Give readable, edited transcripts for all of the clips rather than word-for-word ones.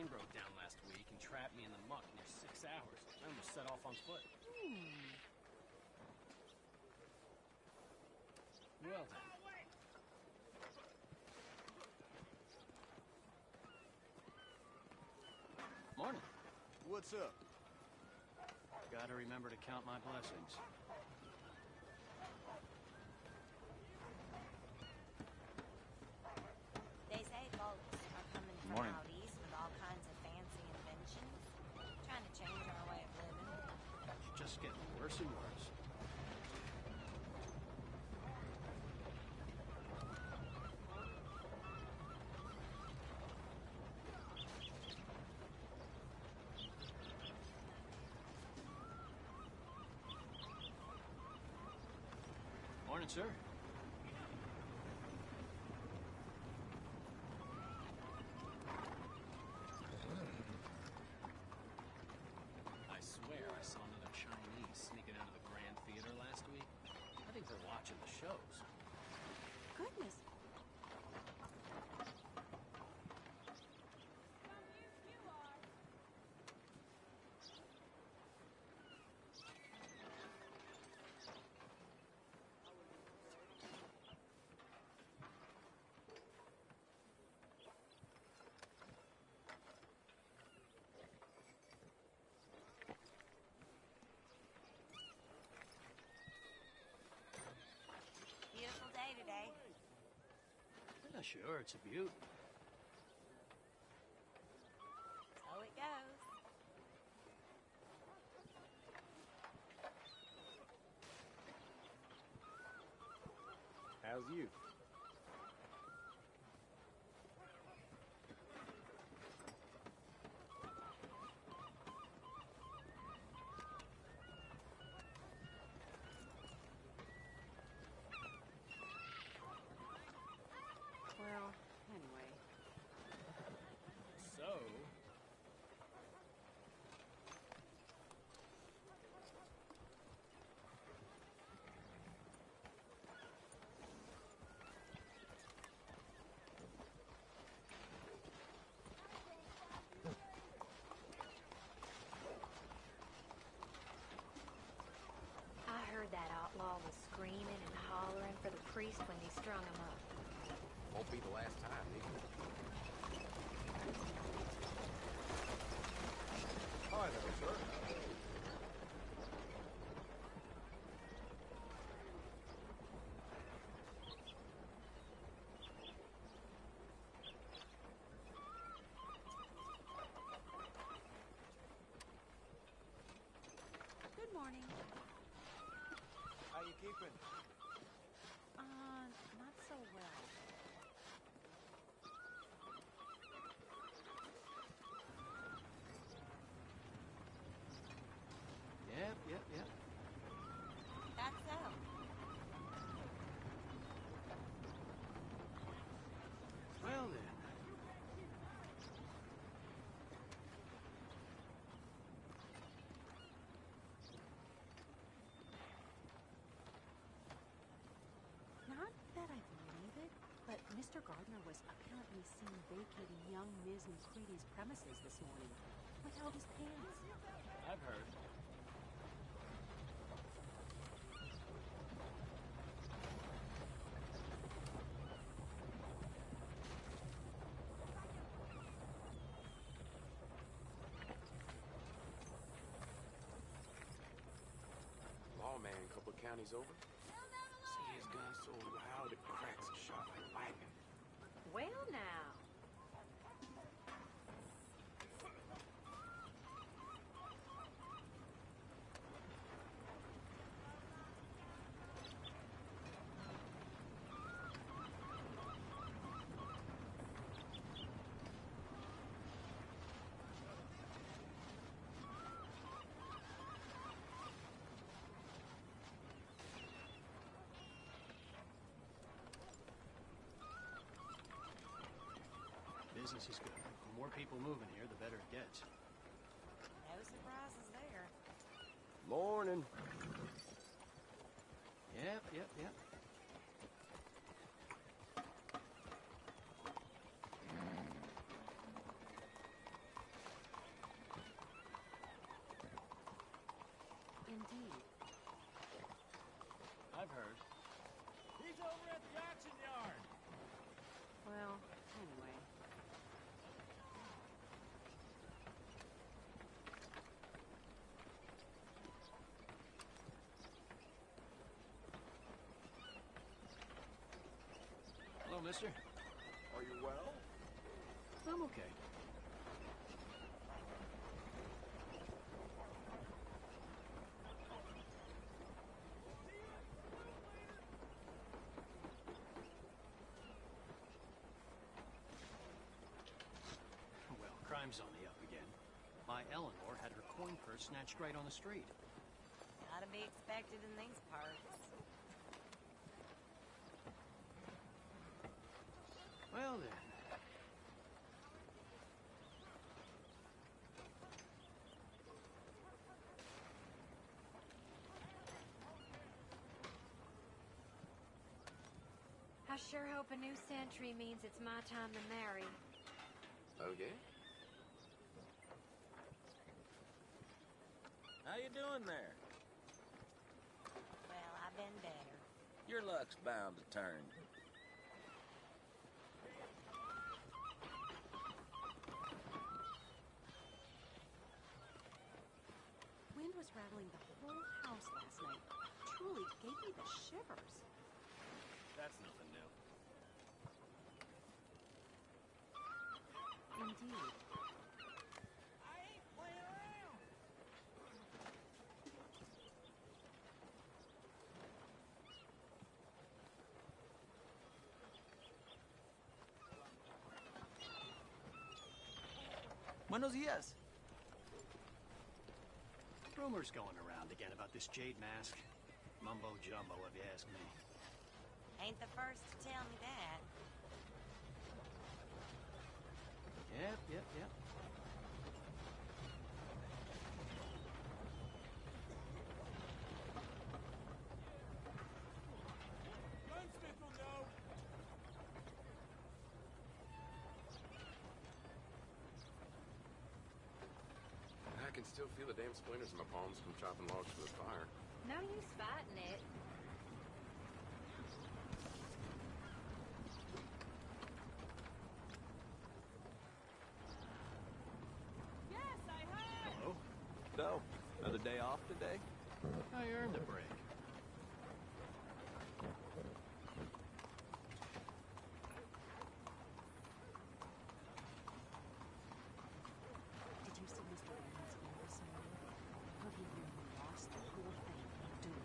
train broke down last week and trapped me in the muck near 6 hours. I almost set off on foot. Well then. Morning. What's up? Gotta remember to count my blessings. They say folks are coming from out east with all kinds of fancy inventions, trying to change our way of living. It's just getting worse and worse. Morning, sir. I swear I saw another Chinese sneaking out of the Grand Theater last week. I think they're watching the shows. Goodness. Beautiful day today. Yeah, sure, it's a beaut. So it goes. How's you? Well, anyway. So... I heard that outlaw was screaming and hollering for the priest when he strung him up. Won't be the last time, either. Hi there, sir. Good morning. How you keeping? Not so well. Yep. That's so. Well then. Not that I believe it, but Mr. Gardner was apparently seen vacating young Ms. McCready's premises this morning without his pants. I've heard. Lawman, a couple of counties over. See his gun so loud it cracks a shot like lightning. Well now. Business is good. The more people moving here, the better it gets. No surprises there. Morning. Yep. mister. Are you well? I'm okay. Well, crime's on the up again. My Eleanor had her coin purse snatched right on the street. Gotta be expected in these parts. Well then. I sure hope a new century means it's my time to marry. Oh, yeah? How you doing there? Well, I've been better. Your luck's bound to turn. Wind was rattling the whole house last night. Truly gave me the shivers. That's nothing new. Indeed. Buenos días. Rumors going around again about this jade mask. Mumbo jumbo, if you ask me. Ain't the first to tell me that. Yep. Gunsmith will know. I can still feel the damn splinters in my palms from chopping logs for the fire. No use fighting it. Hello? So, another day off today? I earned a break. Did you see Mr. Barron's email this morning? How he nearly lost the whole thing in a duel.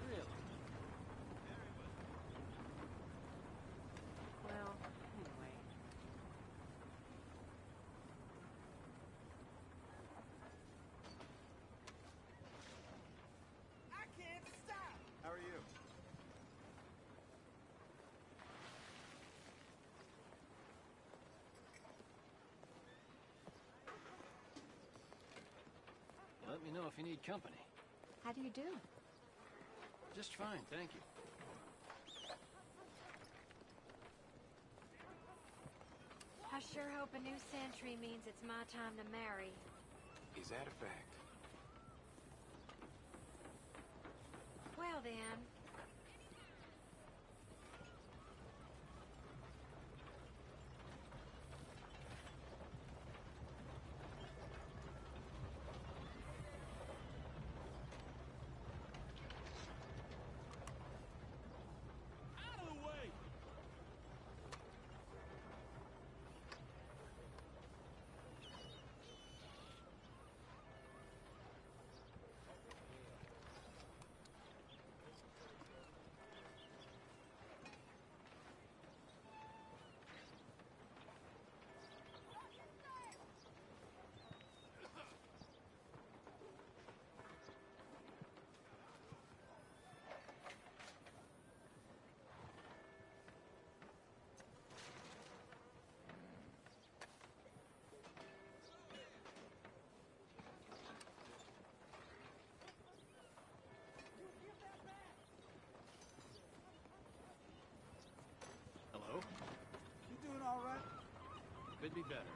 Really? Well, anyway. How are you? Let me know if you need company. How do you do? Just fine, thank you. I sure hope a new century means it's my time to marry. Is that a fact? Well then. Out of the way! Hello? You doing all right? Could be better.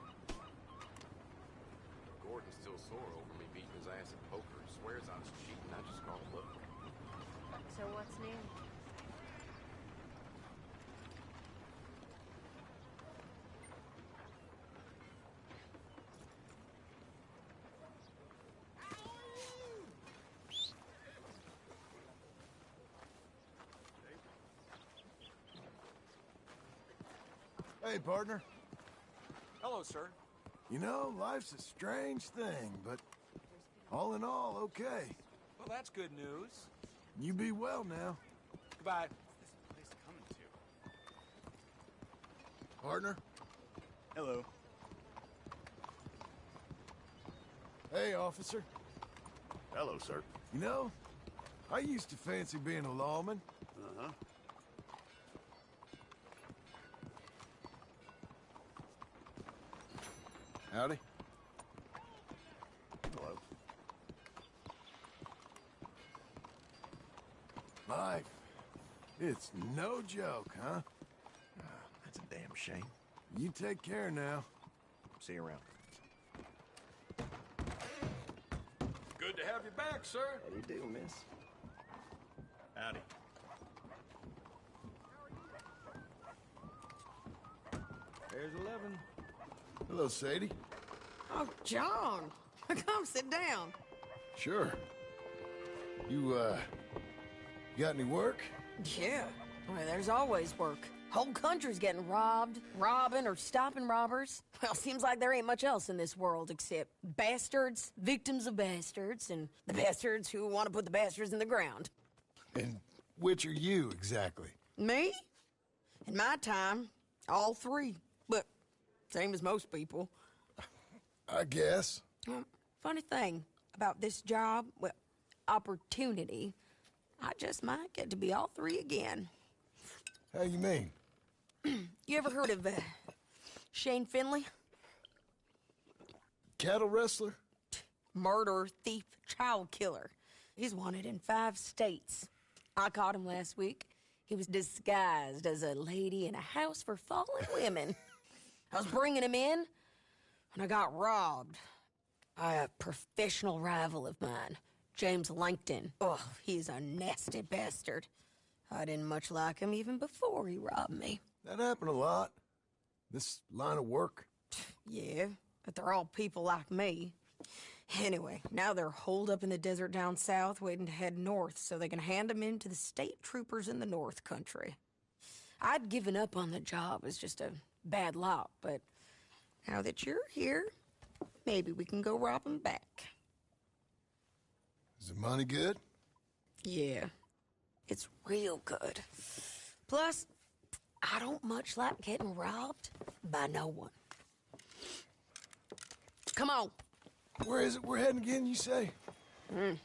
Gordon's still sore over me beating his ass at poker. Swears I was cheating. I just called bluff. So what's new? Hey, partner. Hello, sir. You know, life's a strange thing, but all in all, okay. Well, that's good news. You be well now. Goodbye. What's this place coming to? Partner? Hello. Hey, officer. Hello, sir. You know, I used to fancy being a lawman. Uh-huh. Howdy. Hello. Life. It's no joke, huh? That's a damn shame. You take care now. See you around. Good to have you back, sir. How you do, miss? Howdy. There's 11. Hello, Sadie. Oh, John. Come sit down. Sure. You got any work? Yeah. Well, there's always work. Whole country's getting robbed, robbing, or stopping robbers. Well, seems like there ain't much else in this world except bastards, victims of bastards, and the bastards who want to put the bastards in the ground. And which are you, exactly? Me? In my time, all three. But same as most people. I guess. Funny thing about this job, well, opportunity, I just might get to be all three again. How you mean? You ever heard of Shane Finley? Cattle wrestler? Murderer, thief, child killer. He's wanted in 5 states. I caught him last week. He was disguised as a lady in a house for fallen women. I was bringing him in, and I got robbed by a professional rival of mine, James Langton. Oh, he's a nasty bastard. I didn't much like him even before he robbed me. That happened a lot. This line of work. Yeah, but they're all people like me. Anyway, now they're holed up in the desert down south waiting to head north so they can hand them in to the state troopers in the north country. I'd given up on the job as just a bad lot, but now that you're here, maybe we can go rob them back. Is the money good? Yeah, it's real good. Plus, I don't much like getting robbed by no one. Come on. Where is it we're heading again, you say? South.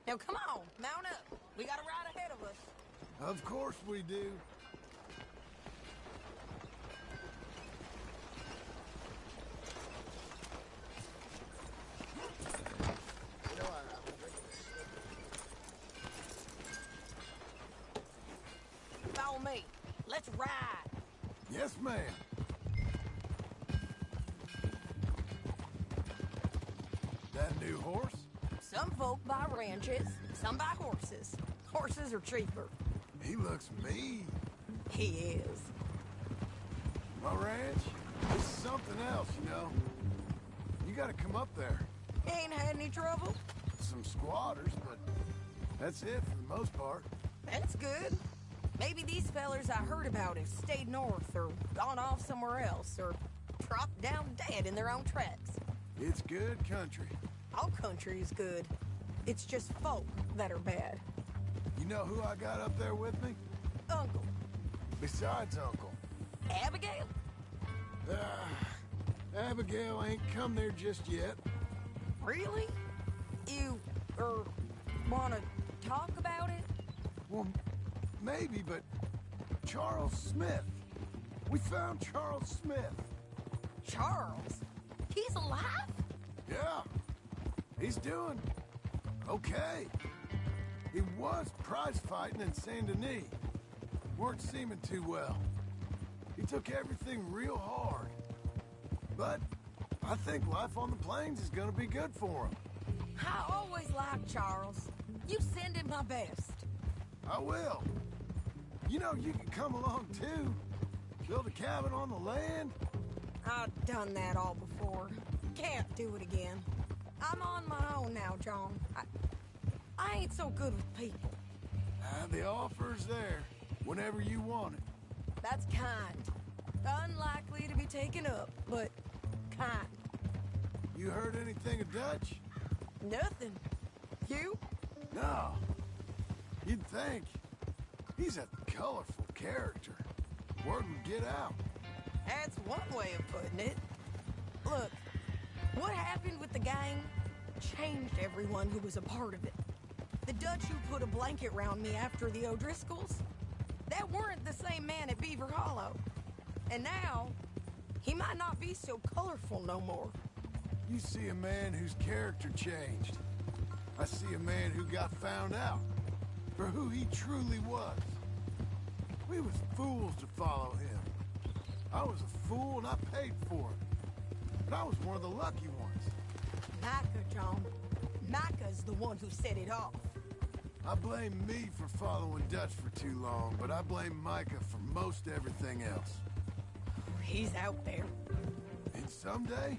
Now come on, mount up. We got a ride ahead of us. Of course we do. Follow me. Let's ride. Yes, ma'am. That new horse? Some folk buy ranches, some buy horses. Horses are cheaper. He looks mean. He is. My ranch is something else, you know. You gotta come up there. Ain't had any trouble? Some squatters, but that's it for the most part. That's good. Maybe these fellers I heard about have stayed north or gone off somewhere else or dropped down dead in their own tracks. It's good country. All country is good. It's just folk that are bad. You know who I got up there with me? Uncle. Besides Uncle. Abigail? Abigail ain't come there just yet. Really? You, wanna talk about it? Well, maybe, but Charles Smith. We found Charles Smith. Charles? He's alive? Yeah. He's doing okay. He was prize fighting in Saint Denis. Weren't seeming too well. He took everything real hard. But I think life on the plains is gonna be good for him. I always liked Charles. You send him my best. I will. You know, you can come along too. Build a cabin on the land. I've done that all before. Can't do it again. I'm on my own now, John. I ain't so good with people. The offer's there whenever you want it. That's kind. Unlikely to be taken up, but kind. You heard anything of Dutch? Nothing. You? No. You'd think. He's a colorful character. Word would get out. That's one way of putting it. Look, what happened with the gang changed everyone who was a part of it. The Dutch who put a blanket round me after the O'Driscolls, that weren't the same man at Beaver Hollow. And now, he might not be so colorful no more. You see a man whose character changed. I see a man who got found out for who he truly was. We was fools to follow him. I was a fool and I paid for it. But I was one of the lucky ones. Micah, John. Micah's the one who set it off. I blame me for following Dutch for too long, but I blame Micah for most everything else. He's out there. And someday,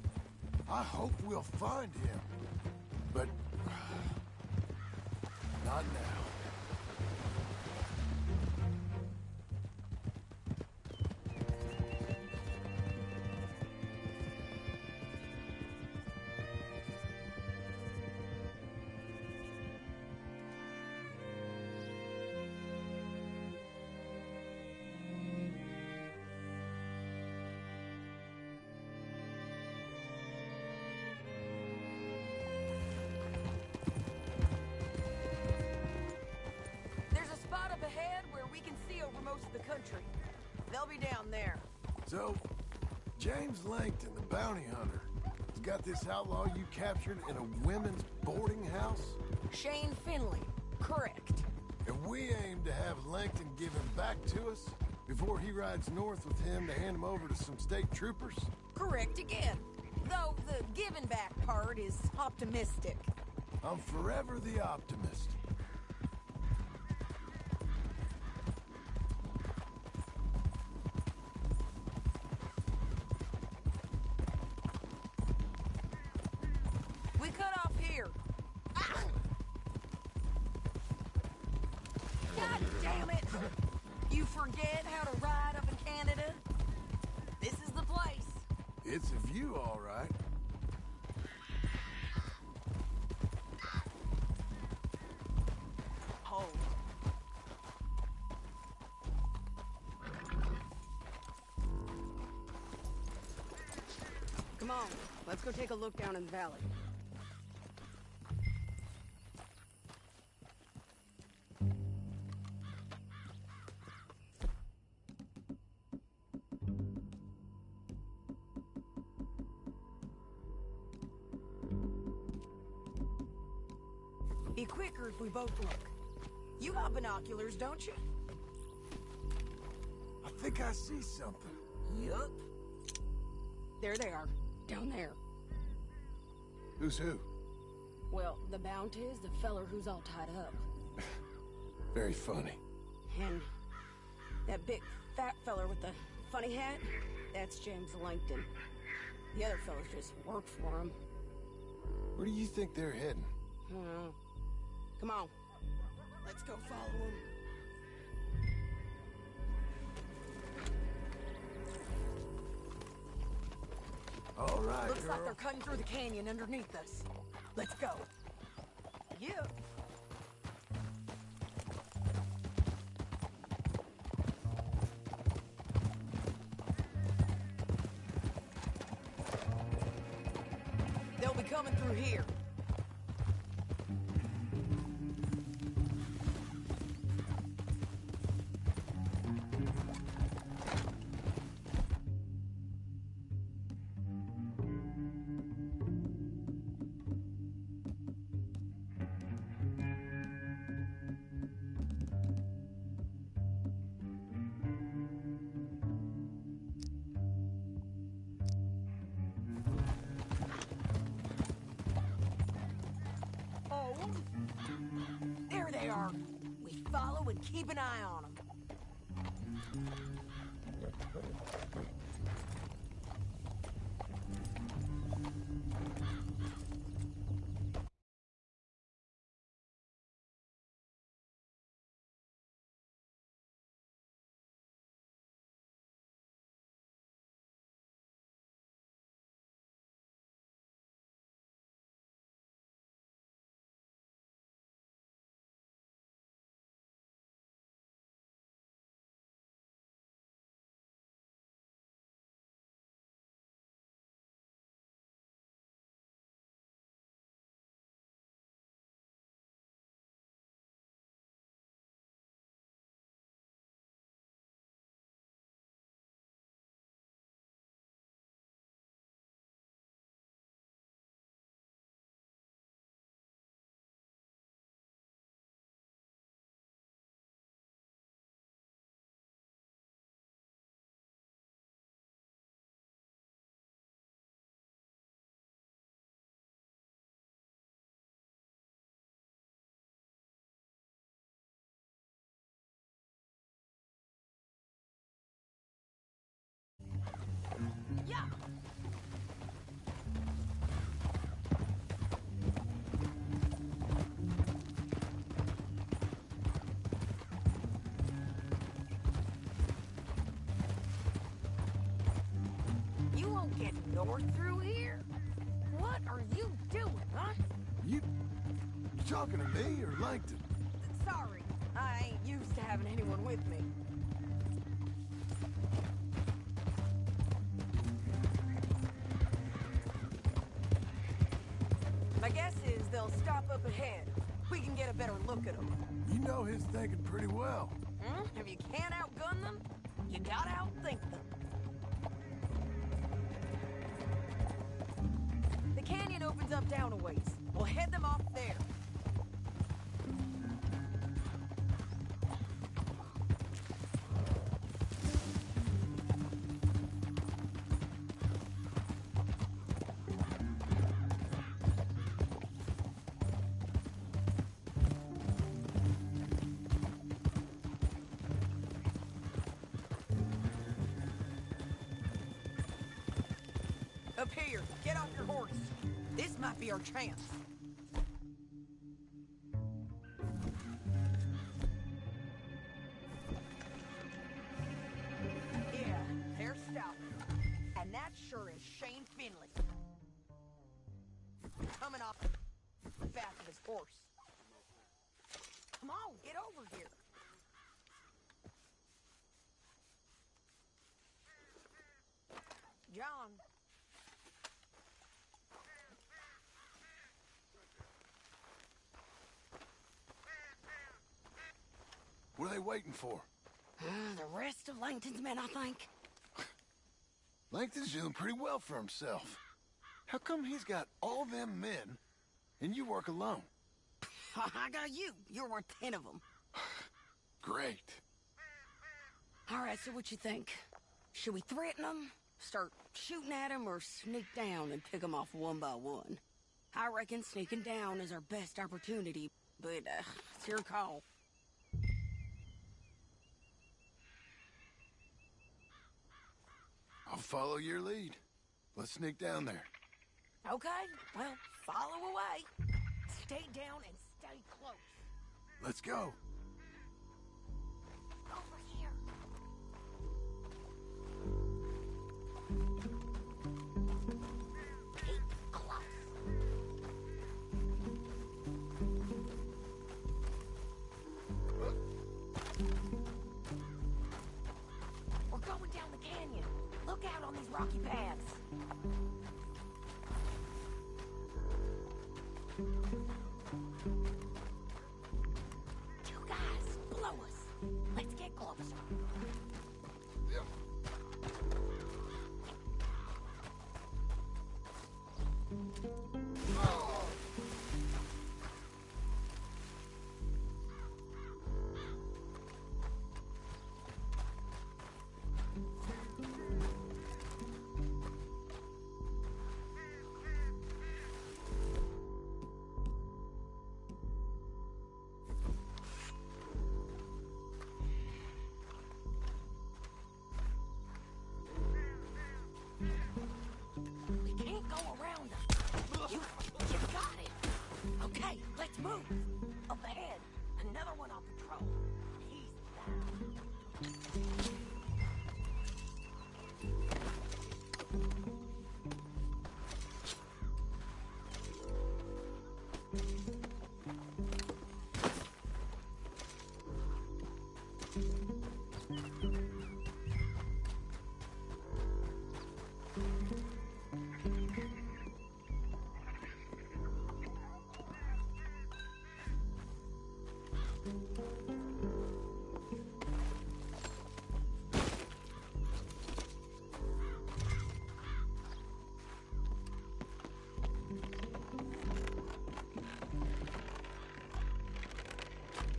I hope we'll find him. But not now. Most of the country. They'll be down there. So, James Langton, the bounty hunter, has got this outlaw you captured in a women's boarding house? Shane Finley, correct. And we aim to have Langton give him back to us before he rides north with him to hand him over to some state troopers? Correct again. Though the giving back part is optimistic. I'm forever the optimist. Forget how to ride up in Canada? This is the place. It's a view, all right. Hold. Come on, let's go take a look down in the valley. Be quicker if we both look. You got binoculars, don't you? I think I see something. Yup. There they are, down there. Who's who? Well, the Bounty is the feller who's all tied up. Very funny. And that big fat feller with the funny hat, that's James Langton. The other fellas just work for him. Where do you think they're heading? I don't know. Come on. Let's go follow him. All right, Looks girl. like they're cutting through the canyon underneath us. Let's go. Yeah. They'll be coming through here. There they are. We follow and keep an eye on them. You're through here? What are you doing, huh? You talking to me or Langton? Sorry, I ain't used to having anyone with me. My guess is they'll stop up ahead. We can get a better look at them. You know his thinking pretty well. If you can't outgun them, you gotta outthink them. The canyon opens up down a ways. We'll head them off there. Up here, get off your horse. This might be our chance. Yeah, they're stopping. And that sure is Shane Finley. Coming off the back of his horse. Come on, get over here. John. What are they waiting for? The rest of Langton's men, I think. Langton's doing pretty well for himself. How come he's got all them men, and you work alone? I got you. You're worth 10 of them. Great. All right, so what you think? Should we threaten them, start shooting at them, or sneak down and pick them off one by one? I reckon sneaking down is our best opportunity, but it's your call. I'll follow your lead. Let's sneak down there. Okay, well, follow away. Stay down and stay close. Let's go. Over here. Keep close. We're going down the canyon. Look out on these rocky paths. You guys, blow us. Let's get closer. We can't go around them. You got it. Okay, let's move. Up ahead, another one on patrol. He's down.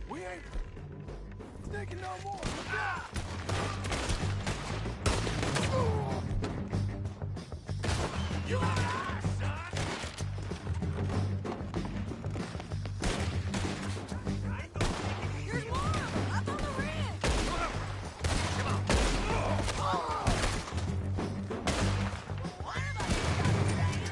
We ain't sneaking no more. Look out! You have an eye, son! There's more! Up on the ridge! Come on! What about you guys?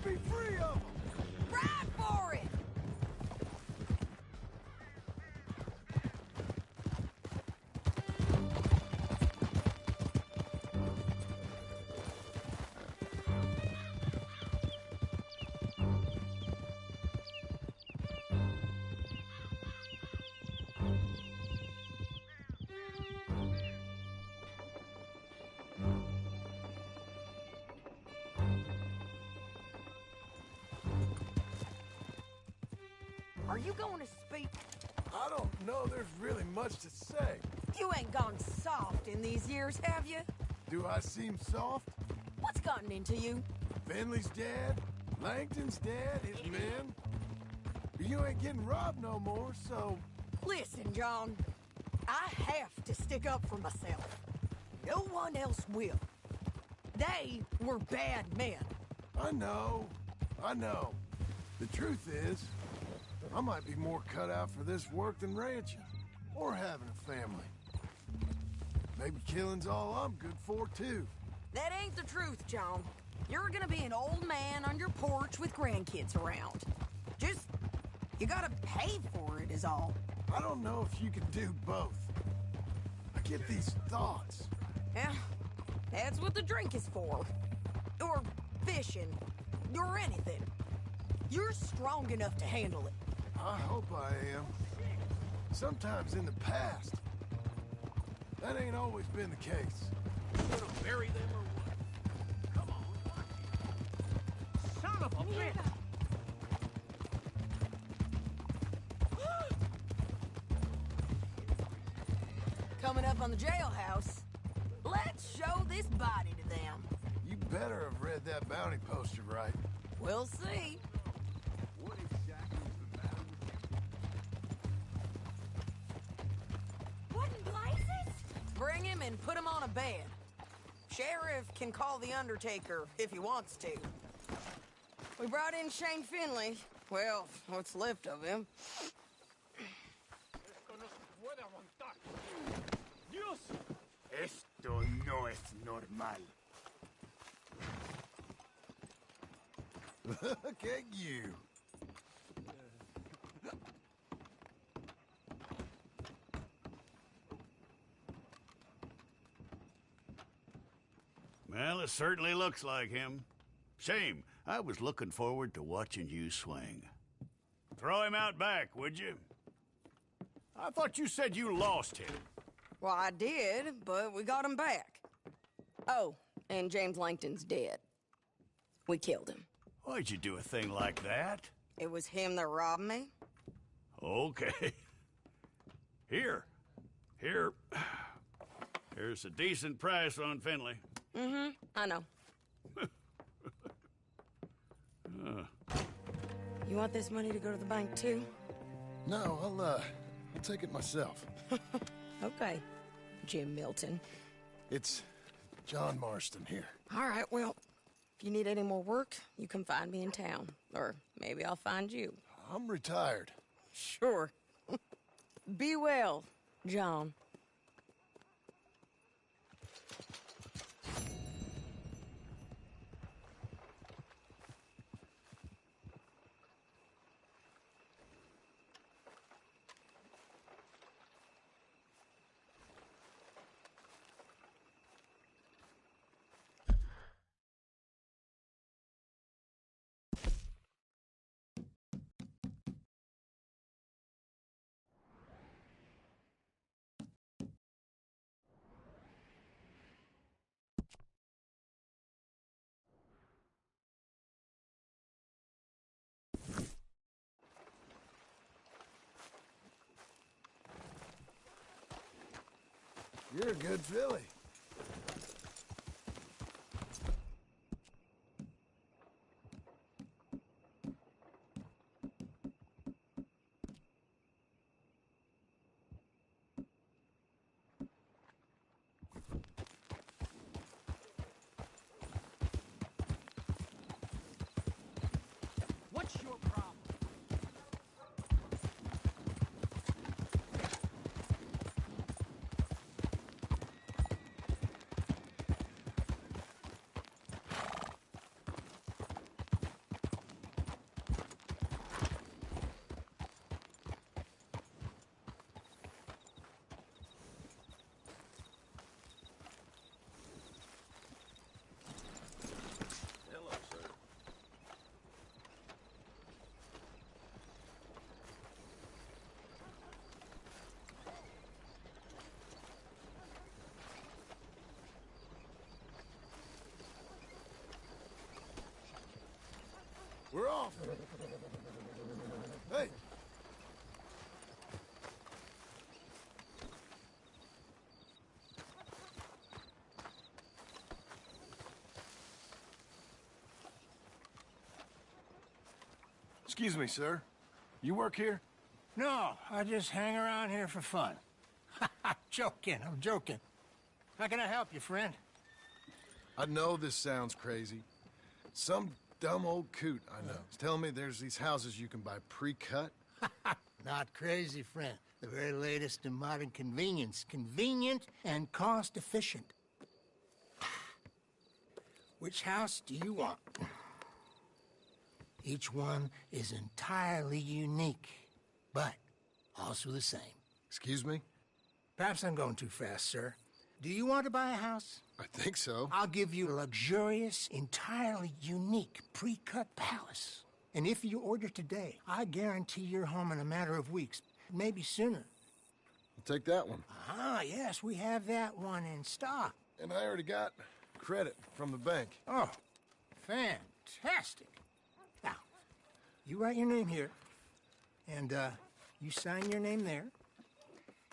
be free of them! Ride for it! Are you going to speak? I don't know there's really much to say. You ain't gone soft in these years, have you? Do I seem soft? What's gotten into you? Finley's dead. Langton's dead. His men. You ain't getting robbed no more, so... Listen, John. I have to stick up for myself. No one else will. They were bad men. I know. The truth is, I might be more cut out for this work than ranching, or having a family. Maybe killing's all I'm good for, too. That ain't the truth, John. You're gonna be an old man on your porch with grandkids around. Just, you gotta pay for it is all. I don't know if you can do both. I get these thoughts. Yeah, that's what the drink is for. Or fishing, or anything. You're strong enough to handle it. I hope I am. Sometimes in the past. That ain't always been the case. You gonna bury them or what? Come on. Son of a bitch! Coming up on the jailhouse. Let's show this body to them. You better have read that bounty poster right. We'll see. What exactly is the matter with you? What in blazes? Bring him and put him on a bed. Sheriff can call the Undertaker if he wants to. We brought in Shane Finley. Well, what's left of him. Esto no se puede aguantar. Dios! Esto no es normal. Look at you. Well, it certainly looks like him. Shame. I was looking forward to watching you swing. Throw him out back, would you? I thought you said you lost him. Well, I did, but we got him back. Oh, and James Langton's dead. We killed him. Why'd you do a thing like that? It was him that robbed me. Okay. Here. Here's a decent price on Finley. Mm-hmm, I know. You want this money to go to the bank, too? No, I'll take it myself. Okay, Jim Milton. It's John Marston here. All right, well, if you need any more work, you can find me in town. Or maybe I'll find you. I'm retired. Sure. Be well, John. You're a good filly. What's your problem? We're off. Hey. Excuse me, sir. You work here? No, I just hang around here for fun. I'm joking. How can I help you, friend? I know this sounds crazy. Some dumb old coot I know is telling me there's these houses you can buy pre-cut. Not crazy, friend. The very latest in modern convenience. Convenient and cost-efficient. Which house do you want? Each one is entirely unique, but also the same. Excuse me? Perhaps I'm going too fast, sir. Do you want to buy a house? I think so. I'll give you a luxurious, entirely unique pre-cut palace. And if you order today, I guarantee you're home in a matter of weeks, maybe sooner. I'll take that one. Ah, yes, we have that one in stock. And I already got credit from the bank. Oh, fantastic. Now, you write your name here, and you sign your name there,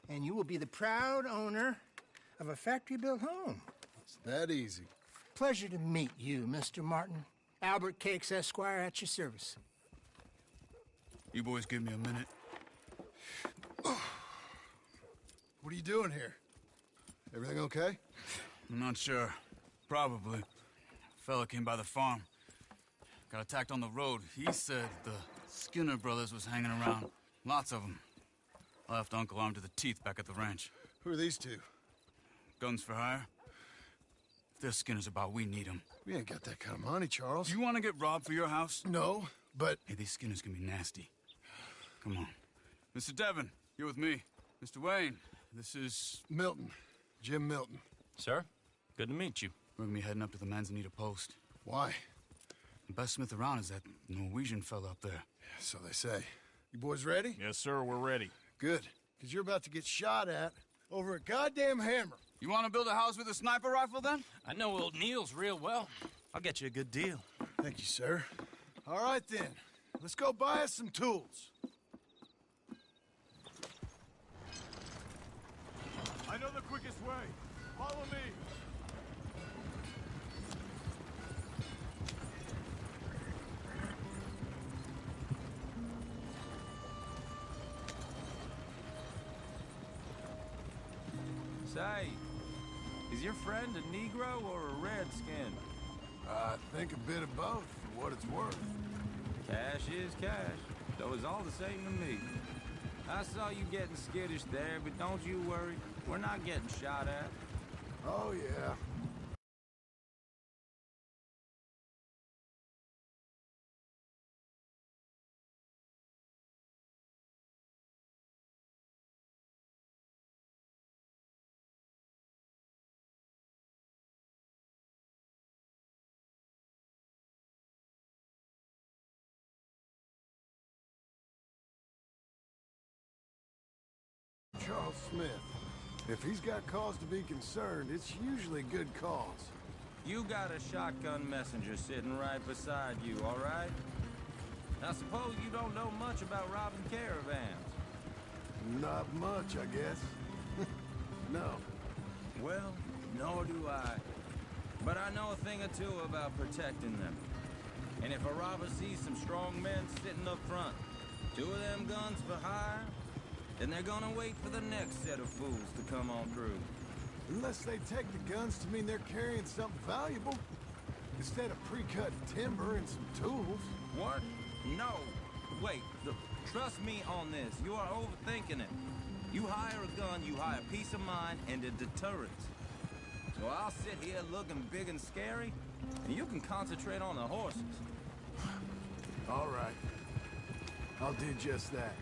and you will be the proud owner of a factory-built home. It's that easy. Pleasure to meet you, Mr. Martin. Albert Cakes, Esquire, at your service. You boys give me a minute. What are you doing here? Everything okay? I'm not sure. Probably. Fella came by the farm. Got attacked on the road. He said the Skinner brothers was hanging around. Lots of them. Left Uncle armed to the teeth back at the ranch. Who are these two? Guns for hire? If they're Skinner's about, we need them. We ain't got that kind of money, Charles. You want to get robbed for your house? No, but... Hey, these Skinners can be nasty. Come on. Mr. Devon, you're with me. Mr. Wayne, this is... Milton. Jim Milton. Sir, good to meet you. We're gonna be heading up to the Manzanita post. Why? The best smith around is that Norwegian fella up there. Yeah, so they say. You boys ready? Yes, sir, we're ready. Good, because you're about to get shot at over a goddamn hammer. You want to build a house with a sniper rifle, then? I know old Neil's real well. I'll get you a good deal. Thank you, sir. All right, then. Let's go buy us some tools. I know the quickest way. Follow me. Say, is your friend a Negro or a Redskin? I think a bit of both, for what it's worth. Cash is cash, though it's all the same to me. I saw you getting skittish there, but don't you worry. We're not getting shot at. Oh, yeah. Charles Smith. If he's got cause to be concerned, it's usually good cause. You got a shotgun messenger sitting right beside you, all right? I suppose you don't know much about robbing caravans. Not much, I guess. No. Well, nor do I. But I know a thing or two about protecting them. And if a robber sees some strong men sitting up front, 2 of them guns for hire, then they're gonna wait for the next set of fools to come on through. Unless they take the guns to mean they're carrying something valuable. Instead of pre-cut timber and some tools. What? No. Wait, look, trust me on this. You are overthinking it. You hire a gun, you hire peace of mind and a deterrent. So I'll sit here looking big and scary, and you can concentrate on the horses. All right. I'll do just that.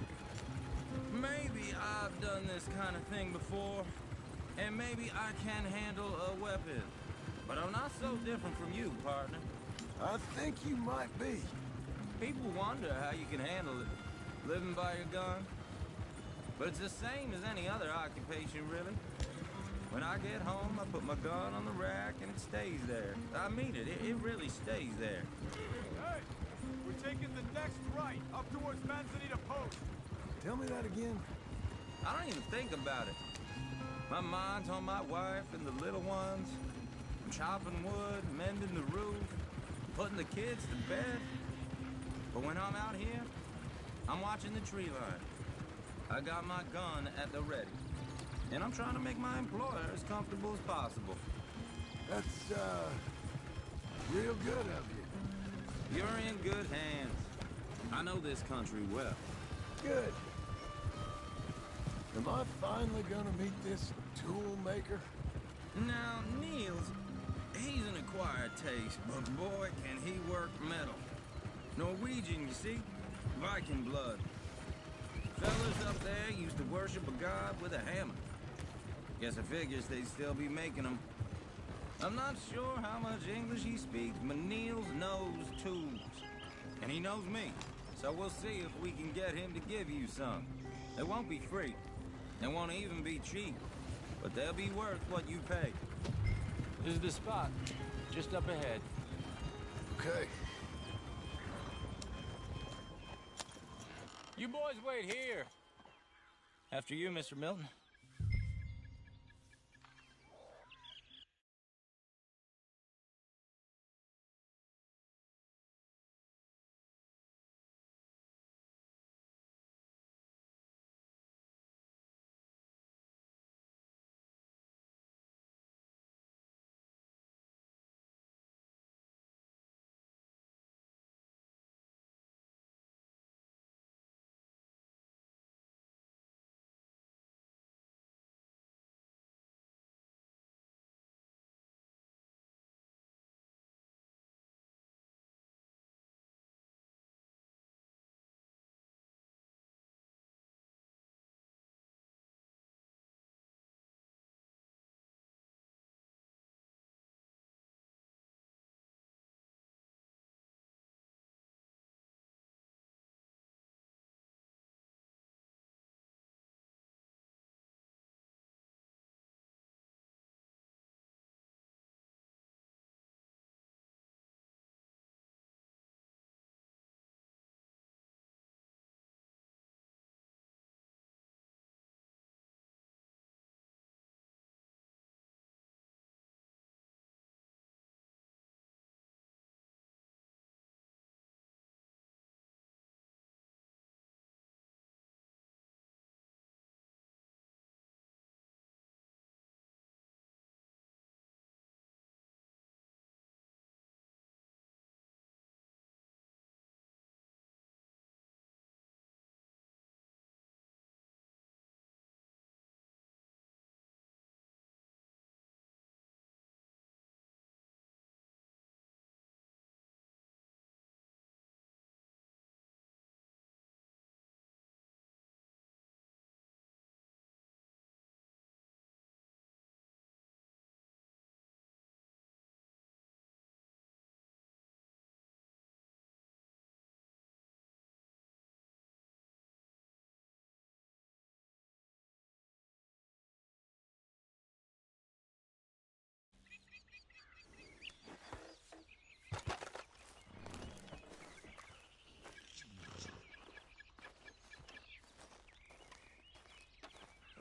Maybe I've done this kind of thing before, and maybe I can handle a weapon. But I'm not so different from you, partner. I think you might be. People wonder how you can handle it, living by your gun. But it's the same as any other occupation, really. When I get home, I put my gun on the rack, and it stays there. I mean it. It really stays there. Hey, We're taking the next right, up towards Manzanita Post. Tell me that again. I don't even think about it. My mind's on my wife and the little ones. I'm chopping wood, mending the roof, putting the kids to bed. But when I'm out here, I'm watching the tree line. I got my gun at the ready. And I'm trying to make my employer as comfortable as possible. That's, real good of you. You're in good hands. I know this country well. Good. Am I finally gonna meet this tool maker? Now, Niels, he's an acquired taste, but boy, can he work metal. Norwegian, you see? Viking blood. Fellas up there used to worship a god with a hammer. Guess I figures they'd still be making them. I'm not sure how much English he speaks, but Niels knows tools. And he knows me, so we'll see if we can get him to give you some. They won't be free. They won't even be cheap. But they'll be worth what you pay. This is the spot, just up ahead. Okay. You boys wait here. After you, Mr. Milton.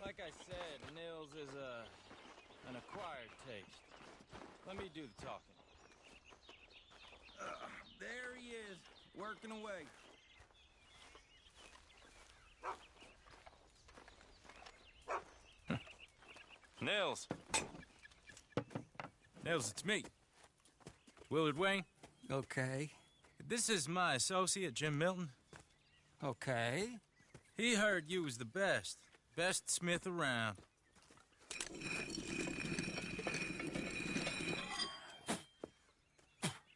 Like I said, Nils is an acquired taste. Let me do the talking. There he is, working away. Nils. Nils, it's me. Willard Wayne. Okay. This is my associate, Jim Milton. Okay. He heard you was the best. Best smith around.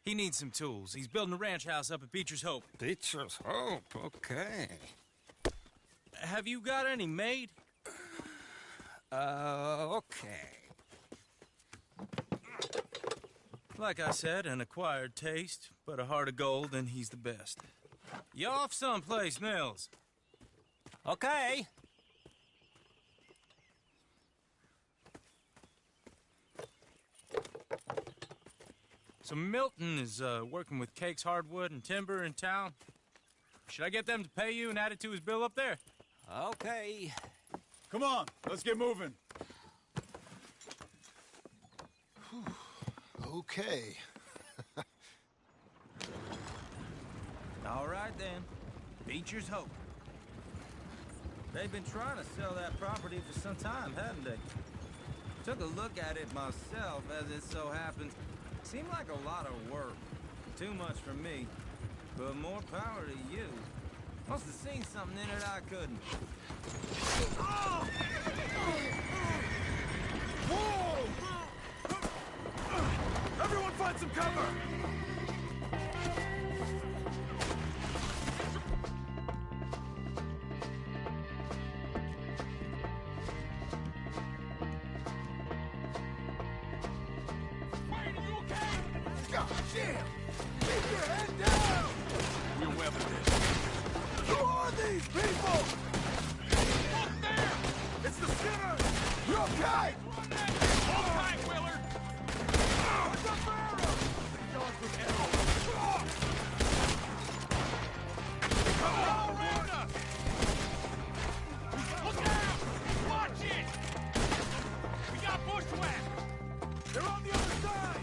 He needs some tools. He's building a ranch house up at Beecher's Hope. Beecher's Hope, okay. Have you got any made? Okay. Like I said, an acquired taste, but a heart of gold, and he's the best. You off someplace, Nils? Okay. So Milton is working with Cake's Hardwood and Timber in town. Should I get them to pay you and add it to his bill up there? Okay. Come on, let's get moving. Okay. All right, then. Beecher's hope. They've been trying to sell that property for some time, haven't they? Took a look at it myself, as it so happens. Seemed like a lot of work. Too much for me. But more power to you. Must have seen something in it I couldn't. Oh! Whoa! Everyone find some cover! God damn! Keep your head down! We'll weather this. Who are these people? Look there! It's the Skinner! You okay? Hold tight, Willard! What's the matter? Dogs with arrows. Come all around us! Look out! Watch it! We got bushwhacked! They're on the other side!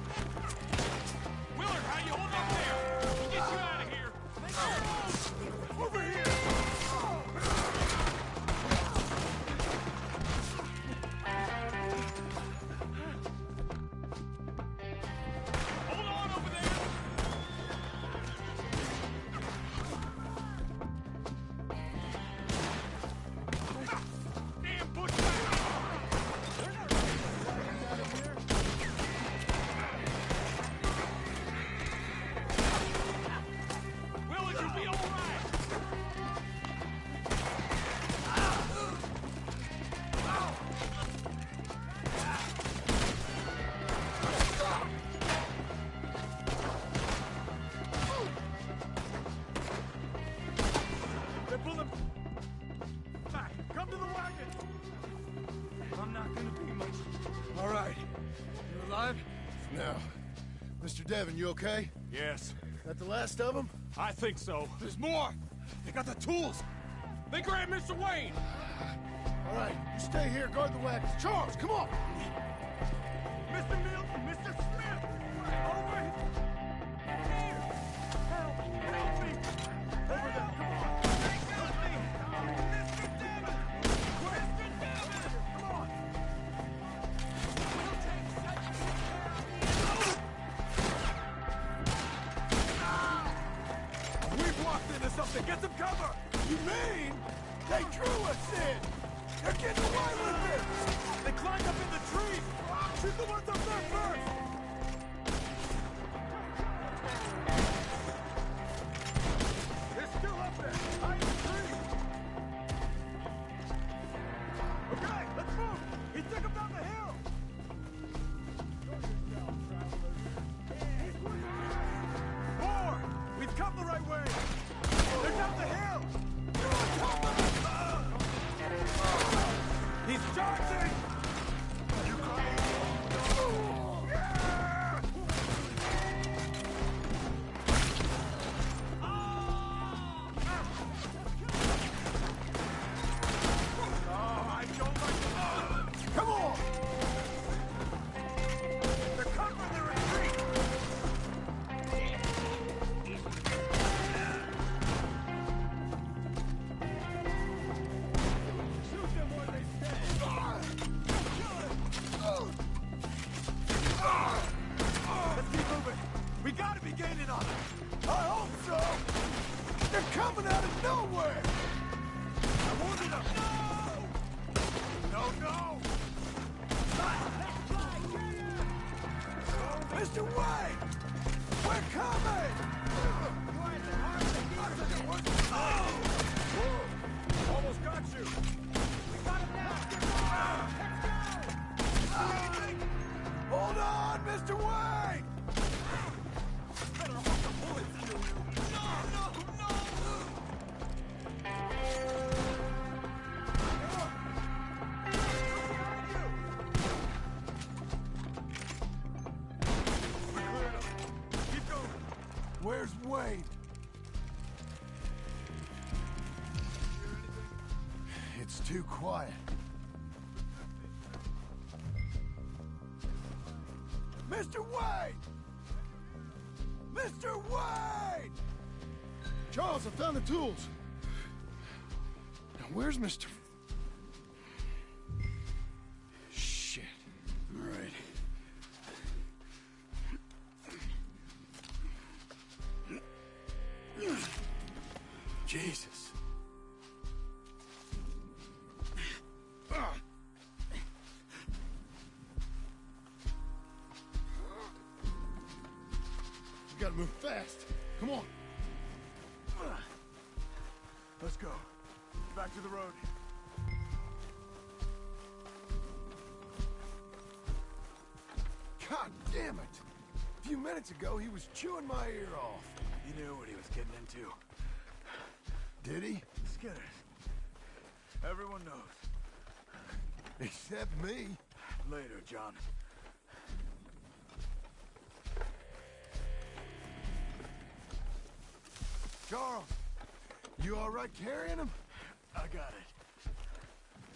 Willard, how you hold up there? We'll get you out of here. Over here! Hold on over there. Damn bushwhack! Willard, you'll be all right. They're pulling back. Come to the wagon. I'm not gonna be much. All right. You alive? No. Mr. Devon, you okay? Yes, That the last of them? I think so. There's more. They got the tools. They grabbed Mr. Wayne. All right, you stay here, guard the wagons. Charles, come on! Mr. Milton, Mr. Smith. Over here. Help me. Over there, come on. Help me. Mr. Devon. Mr. Devon. Come on. We'll take such We blocked into something. Get some cover! You mean they drew us in? They're getting away with it! They climbed up in the trees! Shoot the ones up there first! They're still up there! Hide in the trees! Okay, let's move! He took them down the hill! More! We've come the right way! They're down the hill! They're on top of us! He's charging! You I don't like Come on! They're covering their retreat! Shoot them where they stand! Let's keep moving! We gotta be gaining on them! I hope so! They're coming out of nowhere! I wanted them! No! No! Mr. Wayne! We're coming! Almost got you! We got him now! Hold on, Mr. Wayne! Better hold the bullets to you! No! Where's Wade? It's too quiet. Mr. Wade! Mr. Wade! Charles, I found the tools. Now, where's Mr. Shit. All right. Jesus. We gotta move fast. Come on. Let's go. Back to the road. God damn it! A few minutes ago, he was chewing my ear off. He knew what he was getting into. Did he? Skinners. Everyone knows. Except me. Later, John. Charles, you all right carrying him? I got it.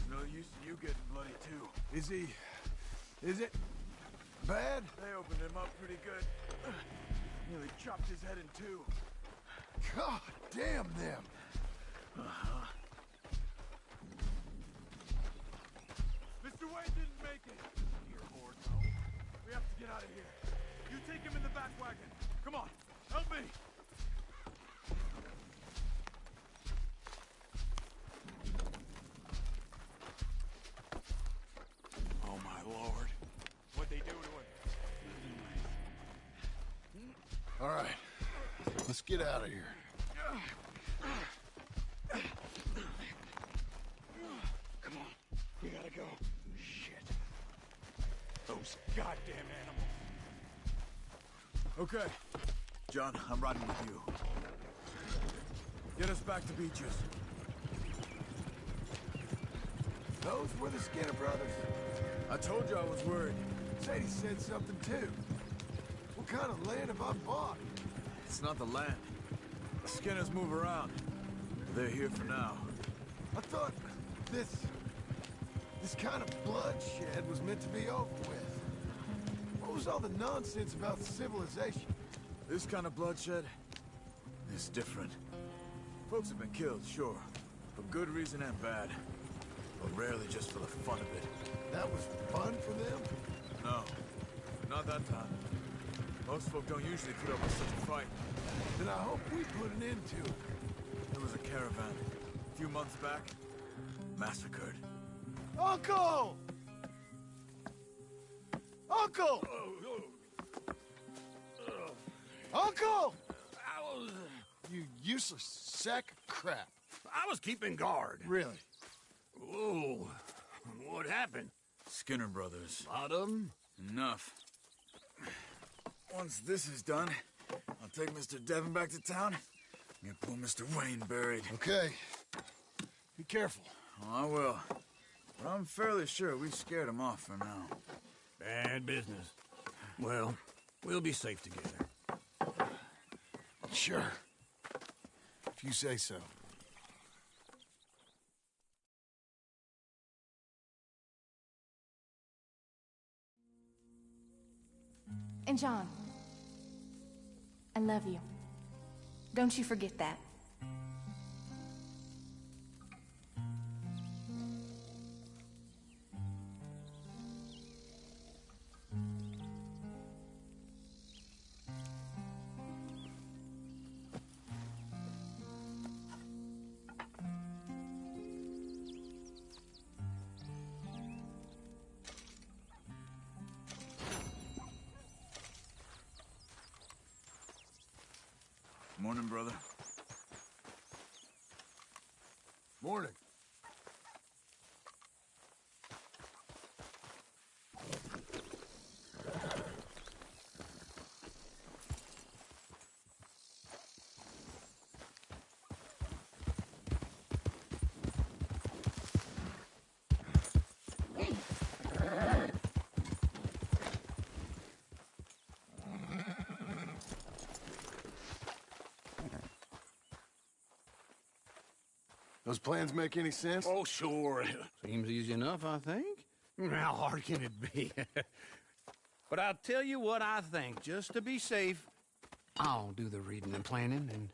No use in you getting bloody, too. Is it bad? They opened him up pretty good. Nearly chopped his head in two. God damn them. Uh-huh. Mr. Wade didn't make it. Here, or no. We have to get out of here. You take him in the back wagon. Come on, help me. Oh my lord. What'd they do to him? All right, let's get out of here. Come on, we gotta go. Shit. Those goddamn animals. Okay. John, I'm riding with you. Get us back to Beaches. Those were the Skinner brothers? I told you I was worried. Sadie said something too. What kind of land have I bought? It's not the land. The Skinners move around. They're here for now. I thought this kind of bloodshed was meant to be over with. What was all the nonsense about civilization? This kind of bloodshed is different. Folks have been killed, sure. For good reason and bad. But rarely just for the fun of it. That was fun for them? No. Not that time. Most folk don't usually put up with such a fight. Then I hope we put an end to it. There was a caravan. A few months back. Massacred. Uncle! Uncle! Uncle! You useless sack of crap. I was keeping guard. Really? Whoa. What happened? Skinner brothers. Lot of them? Enough. Once this is done, I'll take Mr. Devon back to town and get poor Mr. Wayne buried. Okay. Be careful. Oh, I will. But I'm fairly sure we scared him off for now. Bad business. Well, we'll be safe together. Sure. If you say so. And John, I love you. Don't you forget that. Morning, brother. Morning. Those plans make any sense? Oh, sure. Seems easy enough, I think. How hard can it be? But I'll tell you what I think. Just to be safe, I'll do the reading and planning, and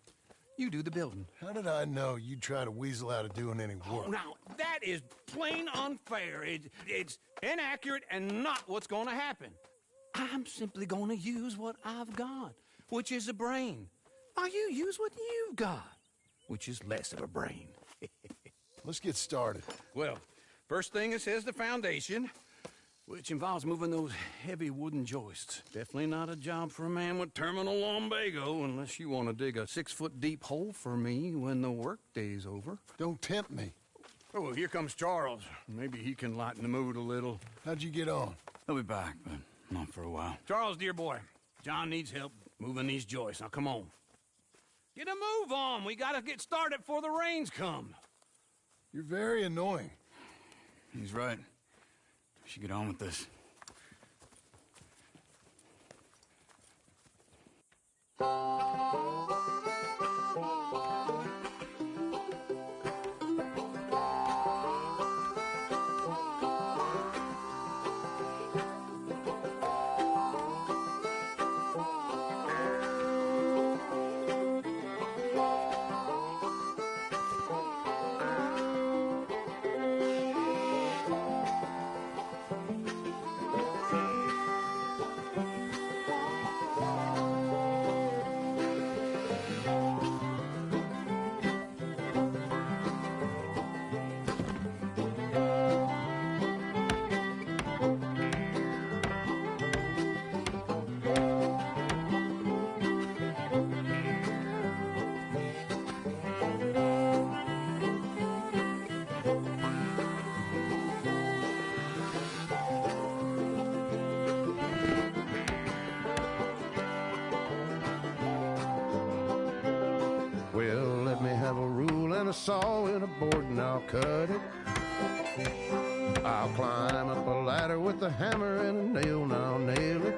you do the building. How did I know you'd try to weasel out of doing any work? Oh, now, that is plain unfair. It's inaccurate and not what's going to happen. I'm simply going to use what I've got, which is a brain. Now you use what you've got, which is less of a brain. Let's get started. Well, first thing it says the foundation, which involves moving those heavy wooden joists. Definitely not a job for a man with terminal lumbago, unless you want to dig a 6-foot deep hole for me when the workday's over. Don't tempt me. Oh, well, here comes Charles. Maybe he can lighten the mood a little. How'd you get on? He'll be back, but not for a while. Charles, dear boy, John needs help moving these joists. Now, come on. Get a move on. We gotta get started before the rains come. You're very annoying. He's right. We should get on with this. Well, let me have a rule and a saw and a board and I'll cut it. I'll climb up a ladder with a hammer and a nail and I'll nail it.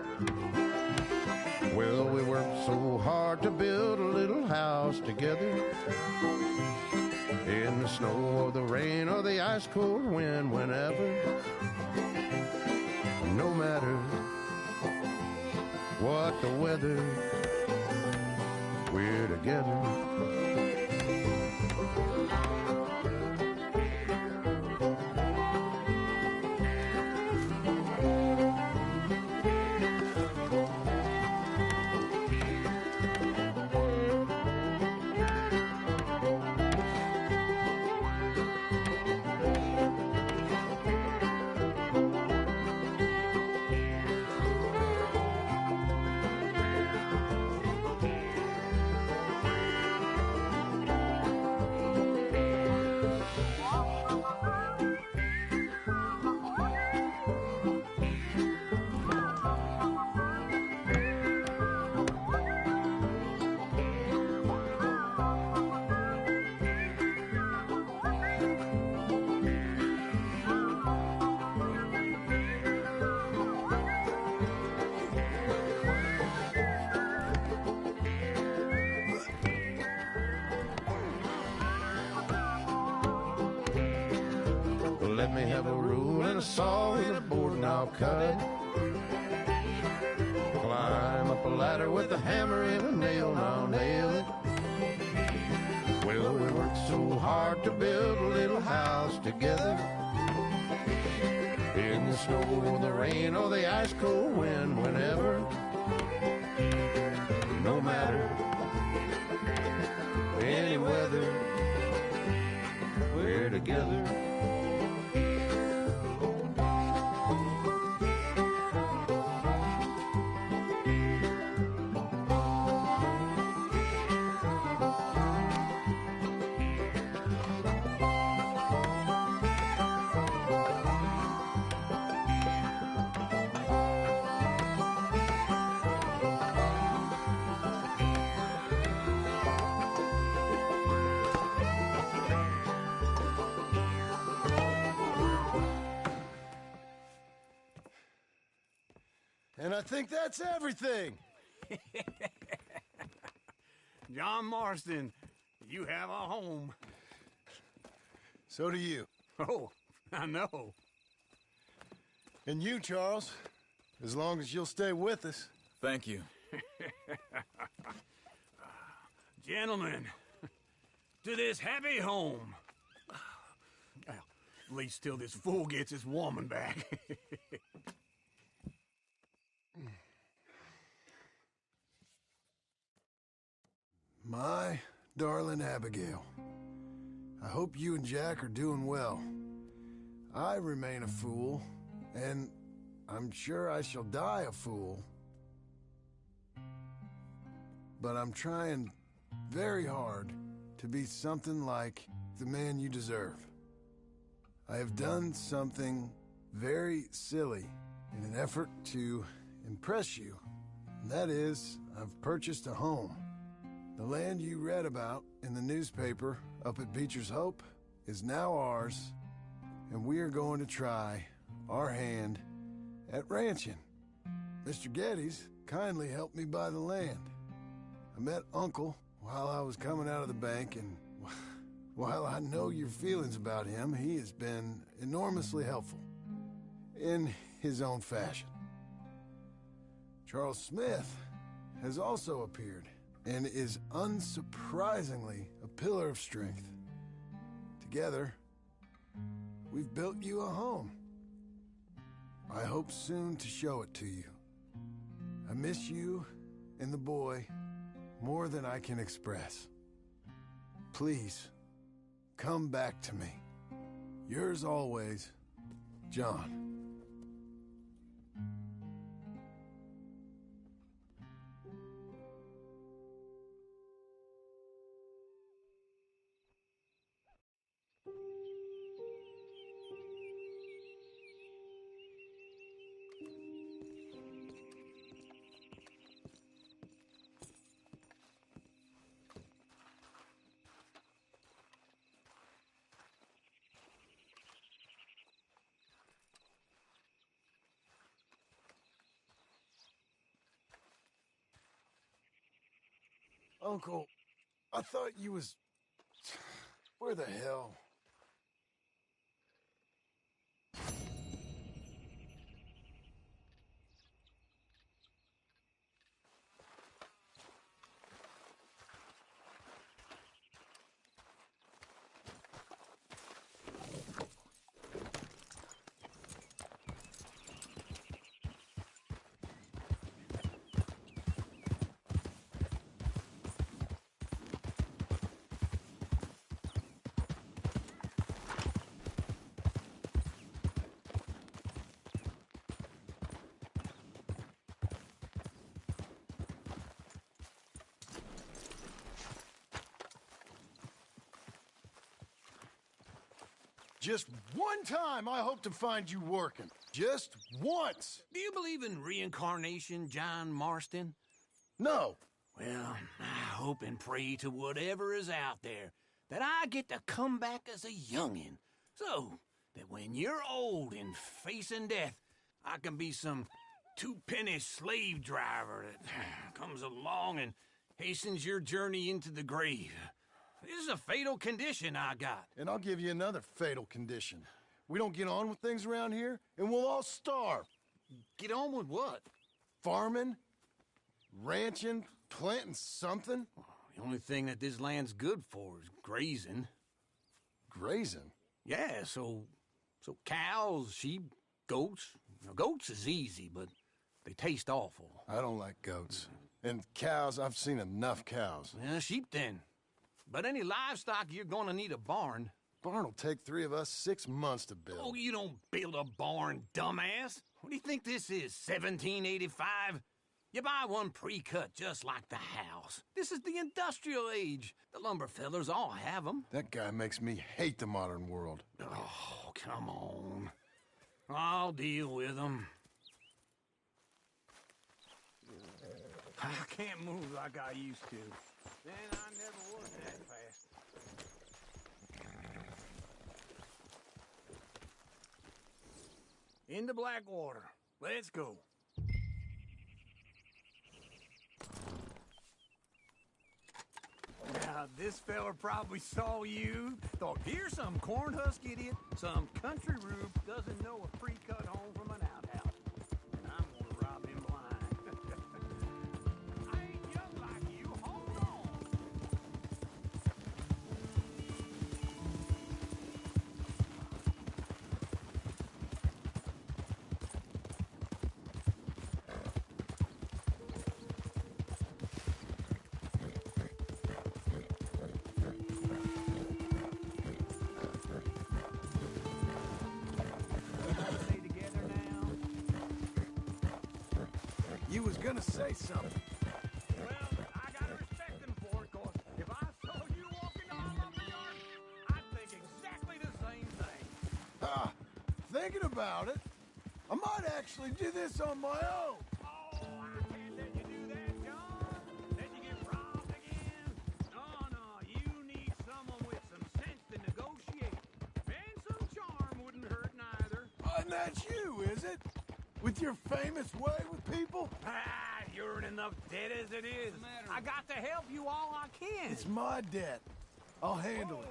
Well, we worked so hard to build a little house together. In the snow or the rain or the ice cold wind, whenever. No matter what the weather, we're together. Let me have a rule and a saw and a board and I'll cut it. Climb up a ladder with a hammer and a nail and I'll nail it. Well, we worked so hard to build a little house together. In the snow or the rain or the ice cold wind, whenever. No matter any weather, we're together. And I think that's everything. John Marston, you have a home. So do you. Oh, I know. And you, Charles, as long as you'll stay with us. Thank you. Gentlemen, to this happy home. Well, at least till this fool gets his woman back. My darling Abigail, I hope you and Jack are doing well. I remain a fool, and I'm sure I shall die a fool. But I'm trying very hard to be something like the man you deserve. I have done something very silly in an effort to impress you, and that is, I've purchased a home. The land you read about in the newspaper up at Beecher's Hope is now ours, and we are going to try our hand at ranching. Mr. Geddes kindly helped me buy the land. I met Uncle while I was coming out of the bank, and while I know your feelings about him, he has been enormously helpful in his own fashion. Charles Smith has also appeared and is unsurprisingly a pillar of strength. Together, we've built you a home. I hope soon to show it to you. I miss you and the boy more than I can express. Please, come back to me. Yours always, John. Uncle, I thought you was... Where the hell? Just one time I hope to find you working. Just once. Do you believe in reincarnation, John Marston? No. Well, I hope and pray to whatever is out there that I get to come back as a youngin', so that when you're old and facing death, I can be some two-penny slave driver that comes along and hastens your journey into the grave. This is a fatal condition I got. And I'll give you another fatal condition. We don't get on with things around here, and we'll all starve. Get on with what? Farming, ranching, planting something. The only thing that this land's good for is grazing. Grazing? Yeah, so cows, sheep, goats. Now, goats is easy, but they taste awful. I don't like goats. And cows, I've seen enough cows. Yeah, sheep then. But any livestock, you're gonna need a barn. Barn will take 3 of us 6 months to build. Oh, you don't build a barn, dumbass. What do you think this is, 1785? You buy one pre-cut just like the house. This is the industrial age. The lumber fellers all have them. That guy makes me hate the modern world. Oh, come on. I'll deal with them. I can't move like I used to. Then I never was that fast. Into Blackwater. Let's go. Now This fella probably saw you, thought, here's some cornhusk idiot, some country rube doesn't know a pre-cut home from an outhouse. And I'm gonna rob him blind. I ain't young like you, hold on. You was gonna say something. Well, I gotta respect him for it, cause if I saw you walking all up the yard, I'd think exactly the same thing. Thinking about it, I might actually do this on my own. Oh, I can't let you do that, John. Let you get robbed again. No, you need someone with some sense to negotiate. And some charm wouldn't hurt neither. And that's you, is it? With your famous way with people? You're in enough debt as it is. I got to help you all I can. It's my debt. I'll handle it.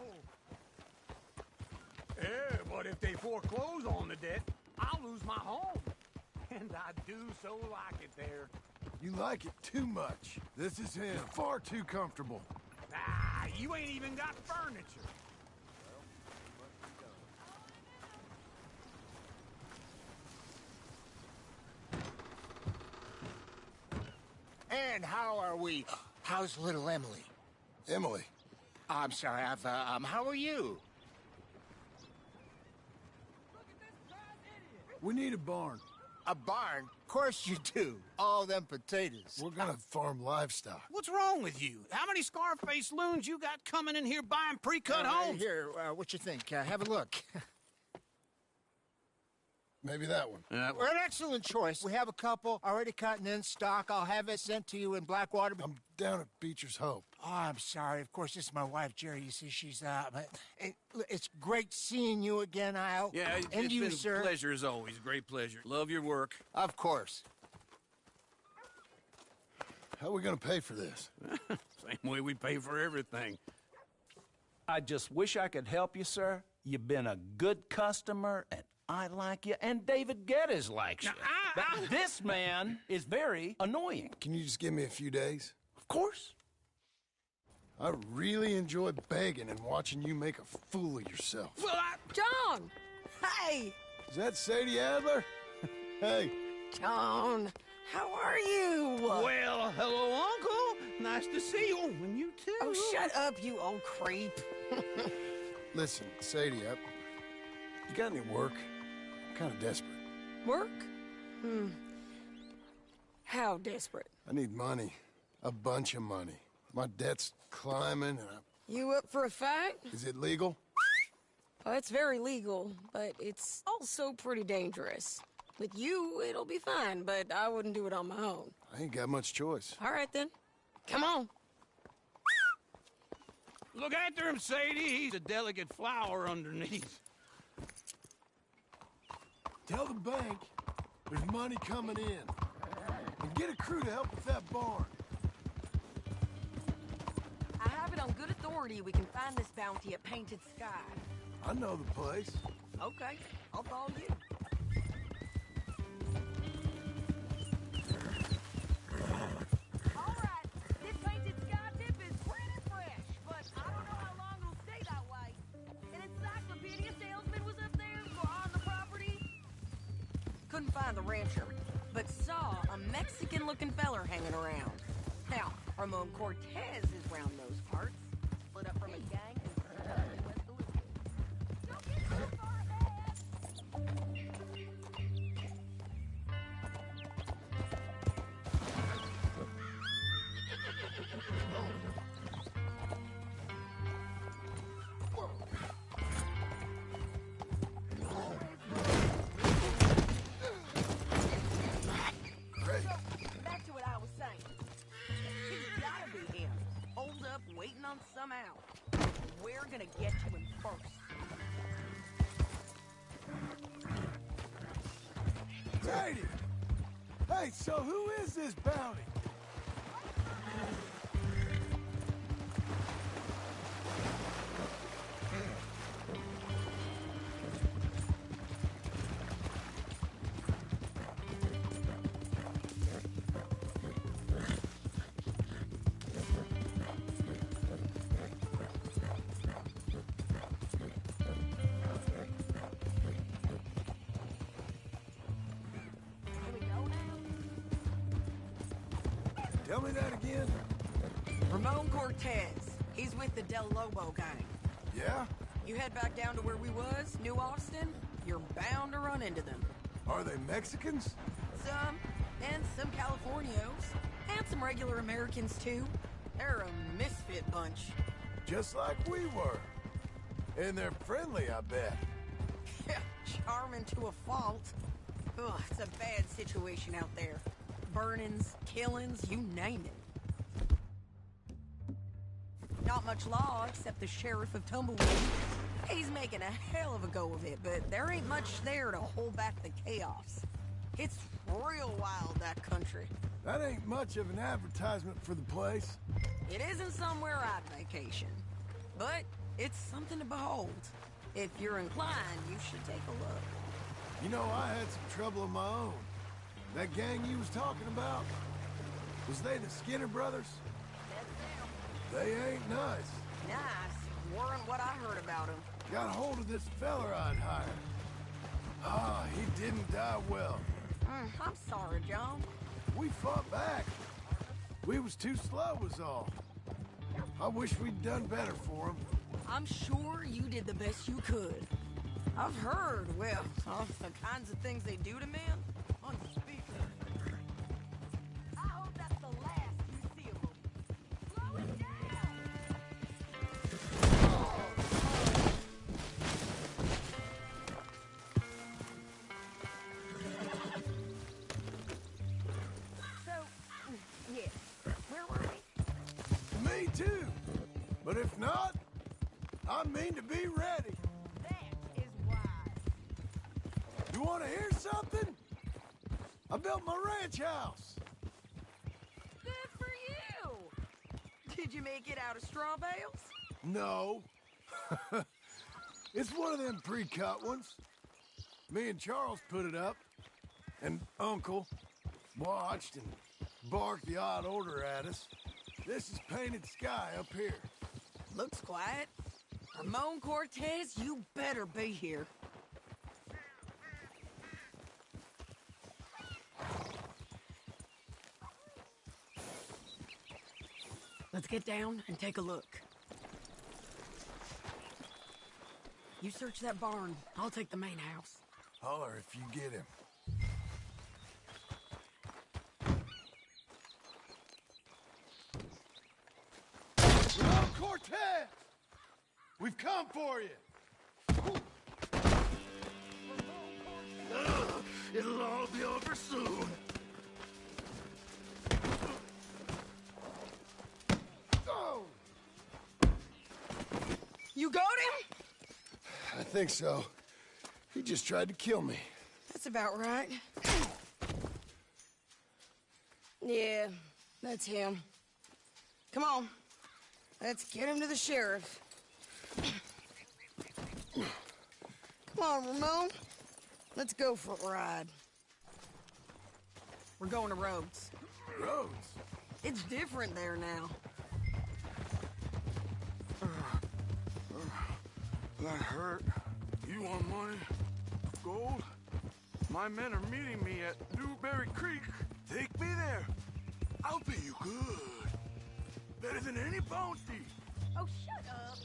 Yeah, but if they foreclose on the debt, I'll lose my home. And I do so like it there. You like it too much. This is him. Far too comfortable. You ain't even got furniture. And how are we? How's little Emily? Emily? I'm sorry, how are you? We need a barn. A barn? Of course you do. All them potatoes. We're gonna farm livestock. What's wrong with you? How many Scarface loons you got coming in here buying pre-cut homes? Here, what you think? Have a look. Maybe that one. We're an excellent choice. We have a couple already cut and in stock. I'll have it sent to you in Blackwater. I'm down at Beecher's Hope. Oh, I'm sorry. Of course, this is my wife, Jerry. You see, she's but it's great seeing you again, Al. Yeah, and it's you, been sir. a pleasure as always. Great pleasure. Love your work. Of course. How are we gonna pay for this? Same way we pay for everything. I just wish I could help you, sir. You've been a good customer, and I like you, and David Geddes likes you. But this man is very annoying. Can you just give me a few days? Of course. I really enjoy begging and watching you make a fool of yourself. Well, John! Hey! Is that Sadie Adler? Hey. John, how are you? Well, hello, Uncle. Nice to see you. And you too. Oh, shut up, you old creep. Listen, Sadie, you got any work? I'm kind of desperate. Work? How desperate? I need money. A bunch of money. My debt's climbing and You up for a fight? Is it legal? Oh, it's very legal, but it's also pretty dangerous. With you, it'll be fine, but I wouldn't do it on my own. I ain't got much choice. All right, then. Come on. Look after him, Sadie. He's a delicate flower underneath. Tell the bank there's money coming in. And get a crew to help with that barn. I have it on good authority we can find this bounty at Painted Sky. I know the place. Okay, I'll follow you. All right, this Painted Sky dip is pretty fresh, but I don't know how long it'll stay that way. An encyclopedia salesman was up there on the property. Couldn't find the rancher, but saw a Mexican-looking feller hanging around. Now, Ramon Cortez is round those parts. Split up from a gang and west to Lucas. Don't get too far ahead. Back to what I was saying. He's gotta be him. Hold up, waiting on some out. We're gonna get to him first. Sadie! Hey, so who is this bounty? Tell me that again? Ramon Cortez. He's with the Del Lobo gang. Yeah? You head back down to where we was, New Austin, you're bound to run into them. Are they Mexicans? Some, and some Californios. And some regular Americans, too. They're a misfit bunch. Just like we were. And they're friendly, I bet. Yeah, charming to a fault. Ugh, it's a bad situation out there. Burnings, killings, you name it. Not much law except the sheriff of Tumbleweed. He's making a hell of a go of it, but there ain't much there to hold back the chaos. It's real wild, that country. That ain't much of an advertisement for the place. It isn't somewhere I'd vacation, but it's something to behold. If you're inclined, you should take a look. You know, I had some trouble of my own. That gang you was talking about, was they the Skinner brothers? They ain't nice. Nice. Weren't what I heard about them. Got hold of this feller I'd hired. Ah, he didn't die well. I'm sorry, John. We fought back. We was too slow was all. I wish we'd done better for him. I'm sure you did the best you could. I've heard, well, of the kinds of things they do to men. Unspeakable. I hope that's the last you see of them. Slow it down! So, yeah, where were we? Me too. But if not, I mean to be ready. That is wise. You want to hear something? I built my ranch house. Good for you! Did you make it out of straw bales? No. It's one of them pre-cut ones. Me and Charles put it up, and Uncle watched and barked the odd order at us. This is painted sky up here. Looks quiet. Ramon Cortez, you better be here. Let's get down and take a look. You search that barn. I'll take the main house. Holler if you get him. Ramon Cortez! We've come for you! It'll all be over soon. Oh! You got him? I think so. He just tried to kill me. That's about right. Yeah, that's him. Come on. Let's get him to the sheriff. Come on, Ramon. Let's go for a ride. We're going to Rhodes. Rhodes? It's different there now. That hurt. You want money? Gold? My men are meeting me at Newberry Creek. Take me there. I'll pay you good. Better than any bounty. Oh, shut up.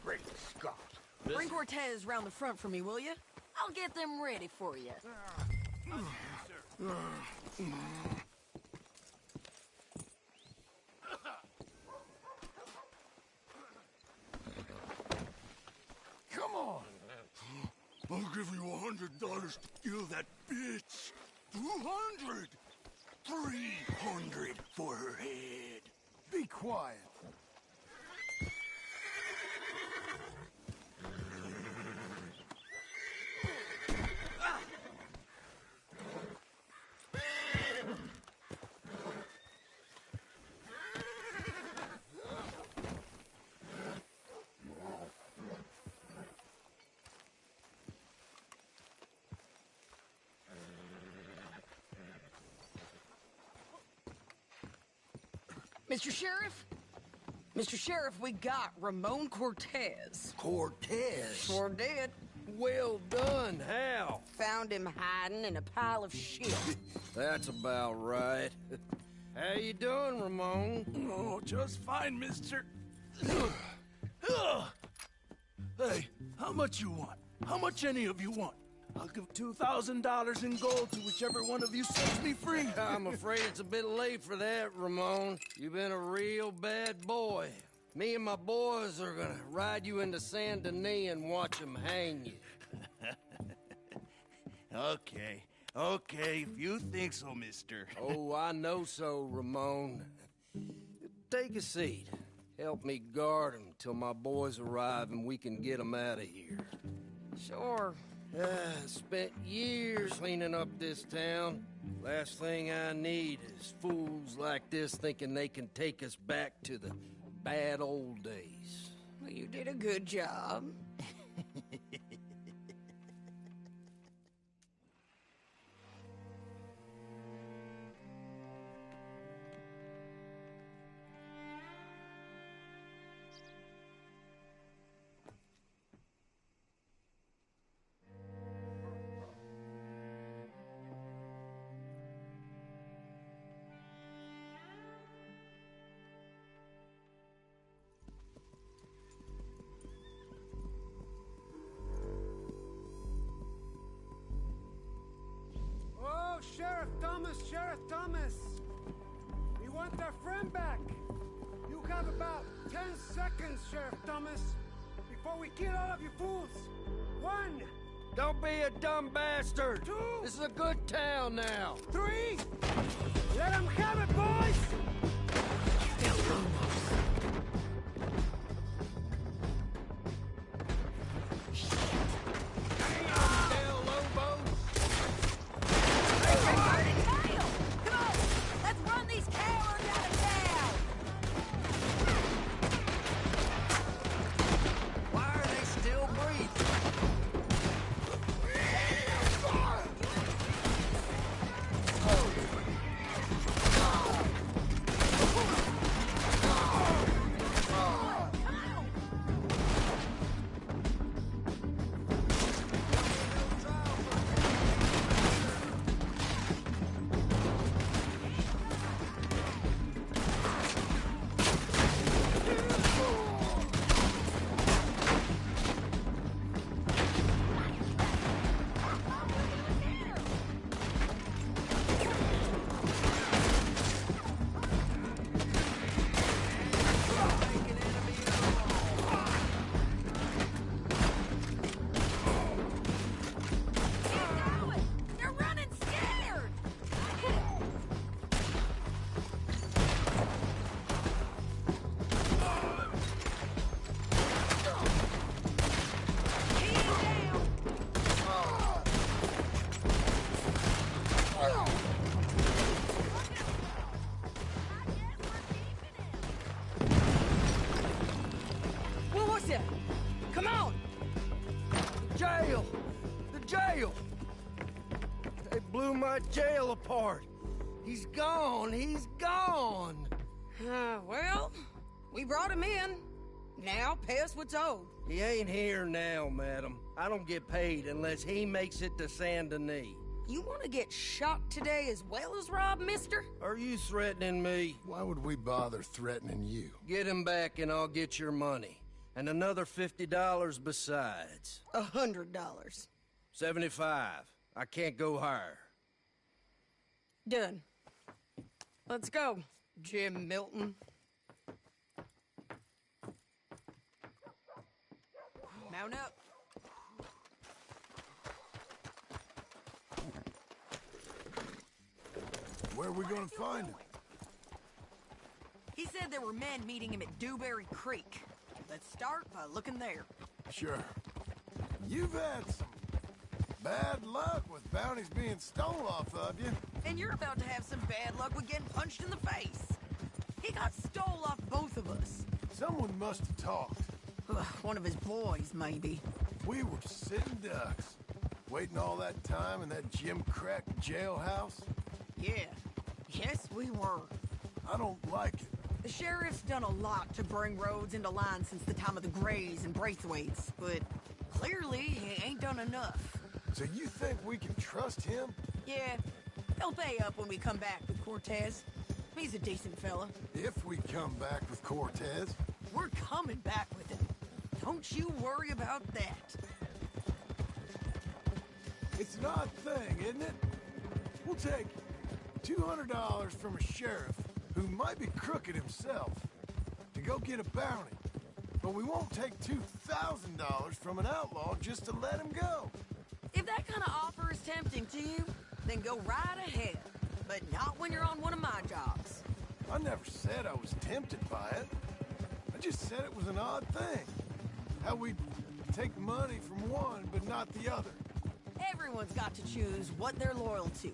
Great Scott. Bring Cortez round the front for me, will you? I'll get them ready for you. Come on. I'll give you $100 to kill that bitch. 200. 300 for her head. Be quiet. Mr. Sheriff? Mr. Sheriff, we got Ramon Cortez. Cortez? Sure did. Well done. How? Found him hiding in a pile of shit. That's about right. How you doing, Ramon? Oh, just fine, mister. Hey, how much you want? How much any of you want? I'll give $2,000 in gold to whichever one of you sets me free. I'm afraid it's a bit late for that, Ramon. You've been a real bad boy. Me and my boys are gonna ride you into Saint Denis and watch them hang you. Okay, if you think so, mister. Oh, I know so, Ramon. Take a seat. Help me guard them till my boys arrive and we can get them out of here. Sure. Spent years cleaning up this town. Last thing I need is fools like this thinking they can take us back to the bad old days. Well, you did a good job. Sheriff Thomas! We want our friend back! You have about 10 seconds, Sheriff Thomas, before we kill all of you fools! 1! Don't be a dumb bastard! 2! This is a good town now! 3! Let them have it, boys! Come on! Jail! The jail! They blew my jail apart. He's gone. He's gone. Well, we brought him in. Now pay us what's owed. He ain't here now, madam. I don't get paid unless he makes it to Saint Denis. You want to get shot today as well as Rob, mister? Are you threatening me? Why would we bother threatening you? Get him back and I'll get your money. And another $50 besides. $100. 75. I can't go higher. Done. Let's go, Jim Milton. Mount up. Where are we gonna find him? He said there were men meeting him at Dewberry Creek. Let's start by looking there. Sure. You've had some bad luck with bounties being stole off of you. And you're about to have some bad luck with getting punched in the face. He got stole off both of us. Someone must have talked. One of his boys, maybe. We were sitting ducks, waiting all that time in that Jim Crack jailhouse. Yeah. Yes, we were. I don't like it. The sheriff's done a lot to bring roads into line since the time of the Grays and Braithwaites, but clearly he ain't done enough. So you think we can trust him? Yeah. He'll pay up when we come back with Cortez. He's a decent fella. If we come back with Cortez. We're coming back with him. Don't you worry about that. It's an odd thing, isn't it? We'll take $200 from a sheriff who might be crooked himself to go get a bounty. But we won't take $2,000 from an outlaw just to let him go. If that kind of offer is tempting to you, then go right ahead. But not when you're on one of my jobs. I never said I was tempted by it. I just said it was an odd thing. How we take money from one but not the other. Everyone's got to choose what they're loyal to.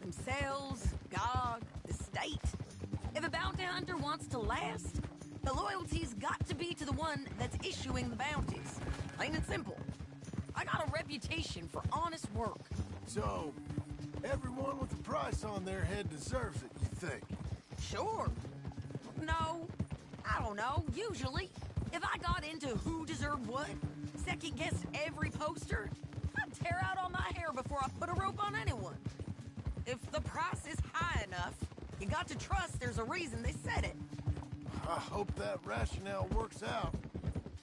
Themselves, God, the state. If a bounty hunter wants to last, the loyalty's got to be to the one that's issuing the bounties. Plain and simple. I got a reputation for honest work. So, everyone with a price on their head deserves it, you think? Sure. No, I don't know. Usually, if I got into who deserved what, second-guessed every poster, I'd tear out all my hair before I put a rope on anyone. If the price is high enough, you got to trust there's a reason they said it. I hope that rationale works out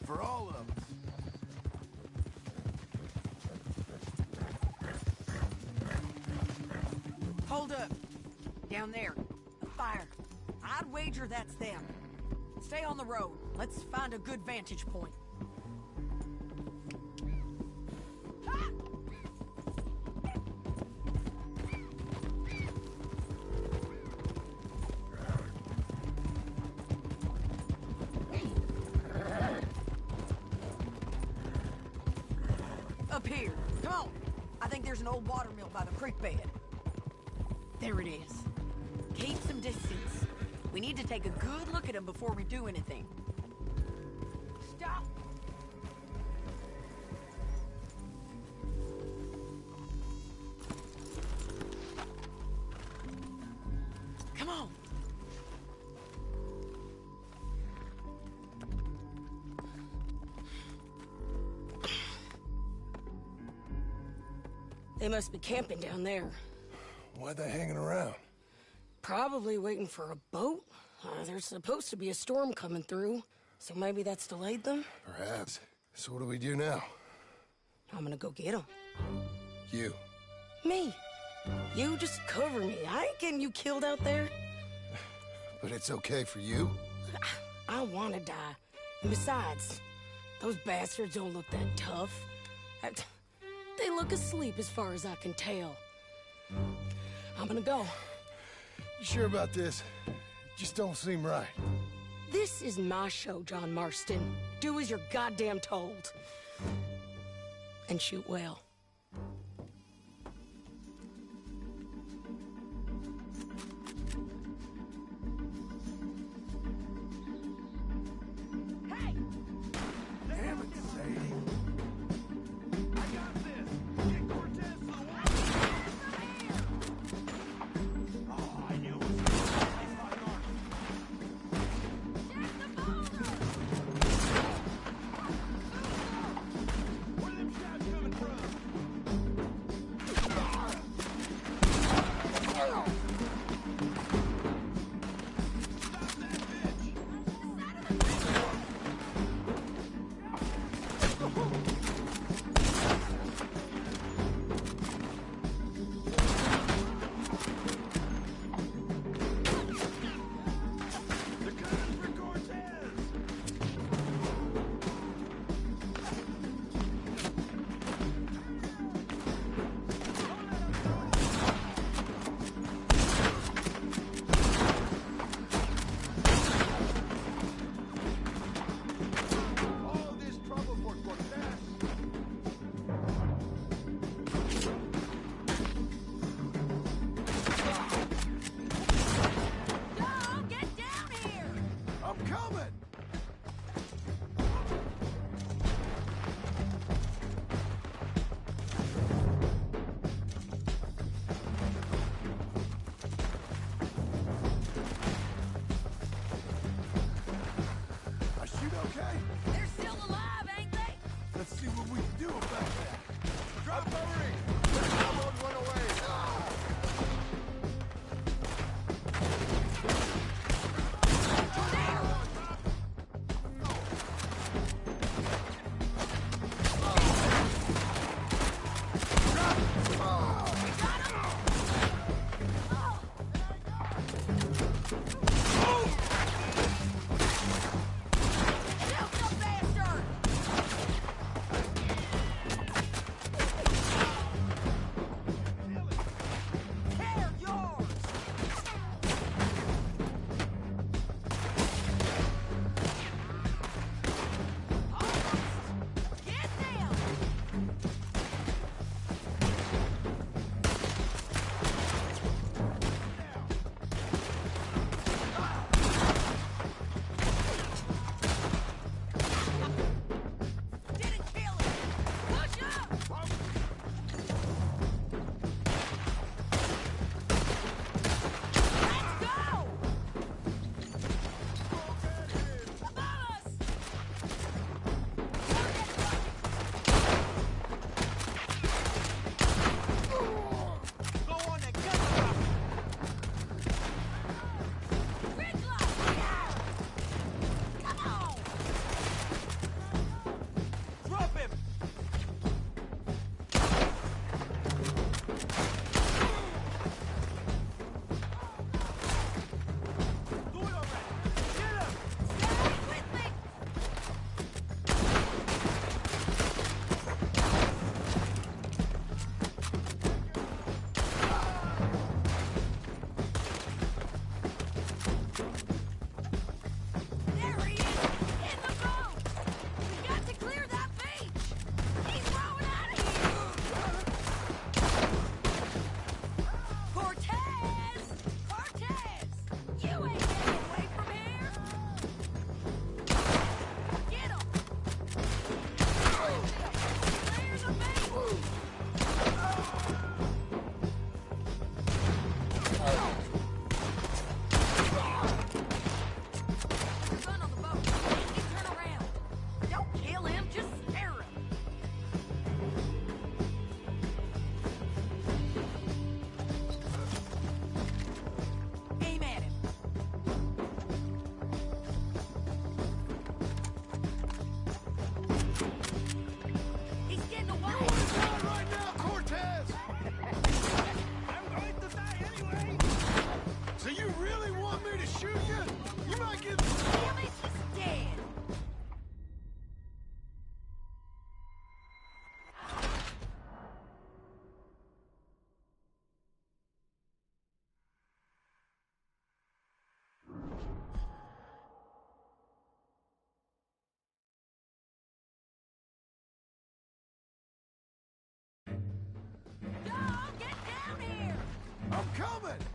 for all of us. Hold up. Down there. A fire. I'd wager that's them. Stay on the road. Let's find a good vantage point. Ah! Up here. Come on. I think there's an old water mill by the creek bed. There it is. Keep some distance. We need to take a good look at him before we do anything. Stop! Come on! They must be camping down there. Why are they hanging around? Probably waiting for a boat. There's supposed to be a storm coming through, so maybe that's delayed them? Perhaps. So what do we do now? I'm gonna go get them. You. Me. You just cover me. I ain't getting you killed out there. But it's okay for you? I wanna die. And besides, those bastards don't look that tough. They look asleep as far as I can tell. I'm gonna go. You sure about this? Just don't seem right. This is my show, John Marston. Do as you're goddamn told. And shoot well. Hey! Damn it, Sadie. I got this. Get Cortez to the wall. Oh, I knew it was Where are them shots coming from? coming! I shoot okay? They're still alive, ain't they? Let's see what we can do about that. Drop covering! Someone run away! I'm coming!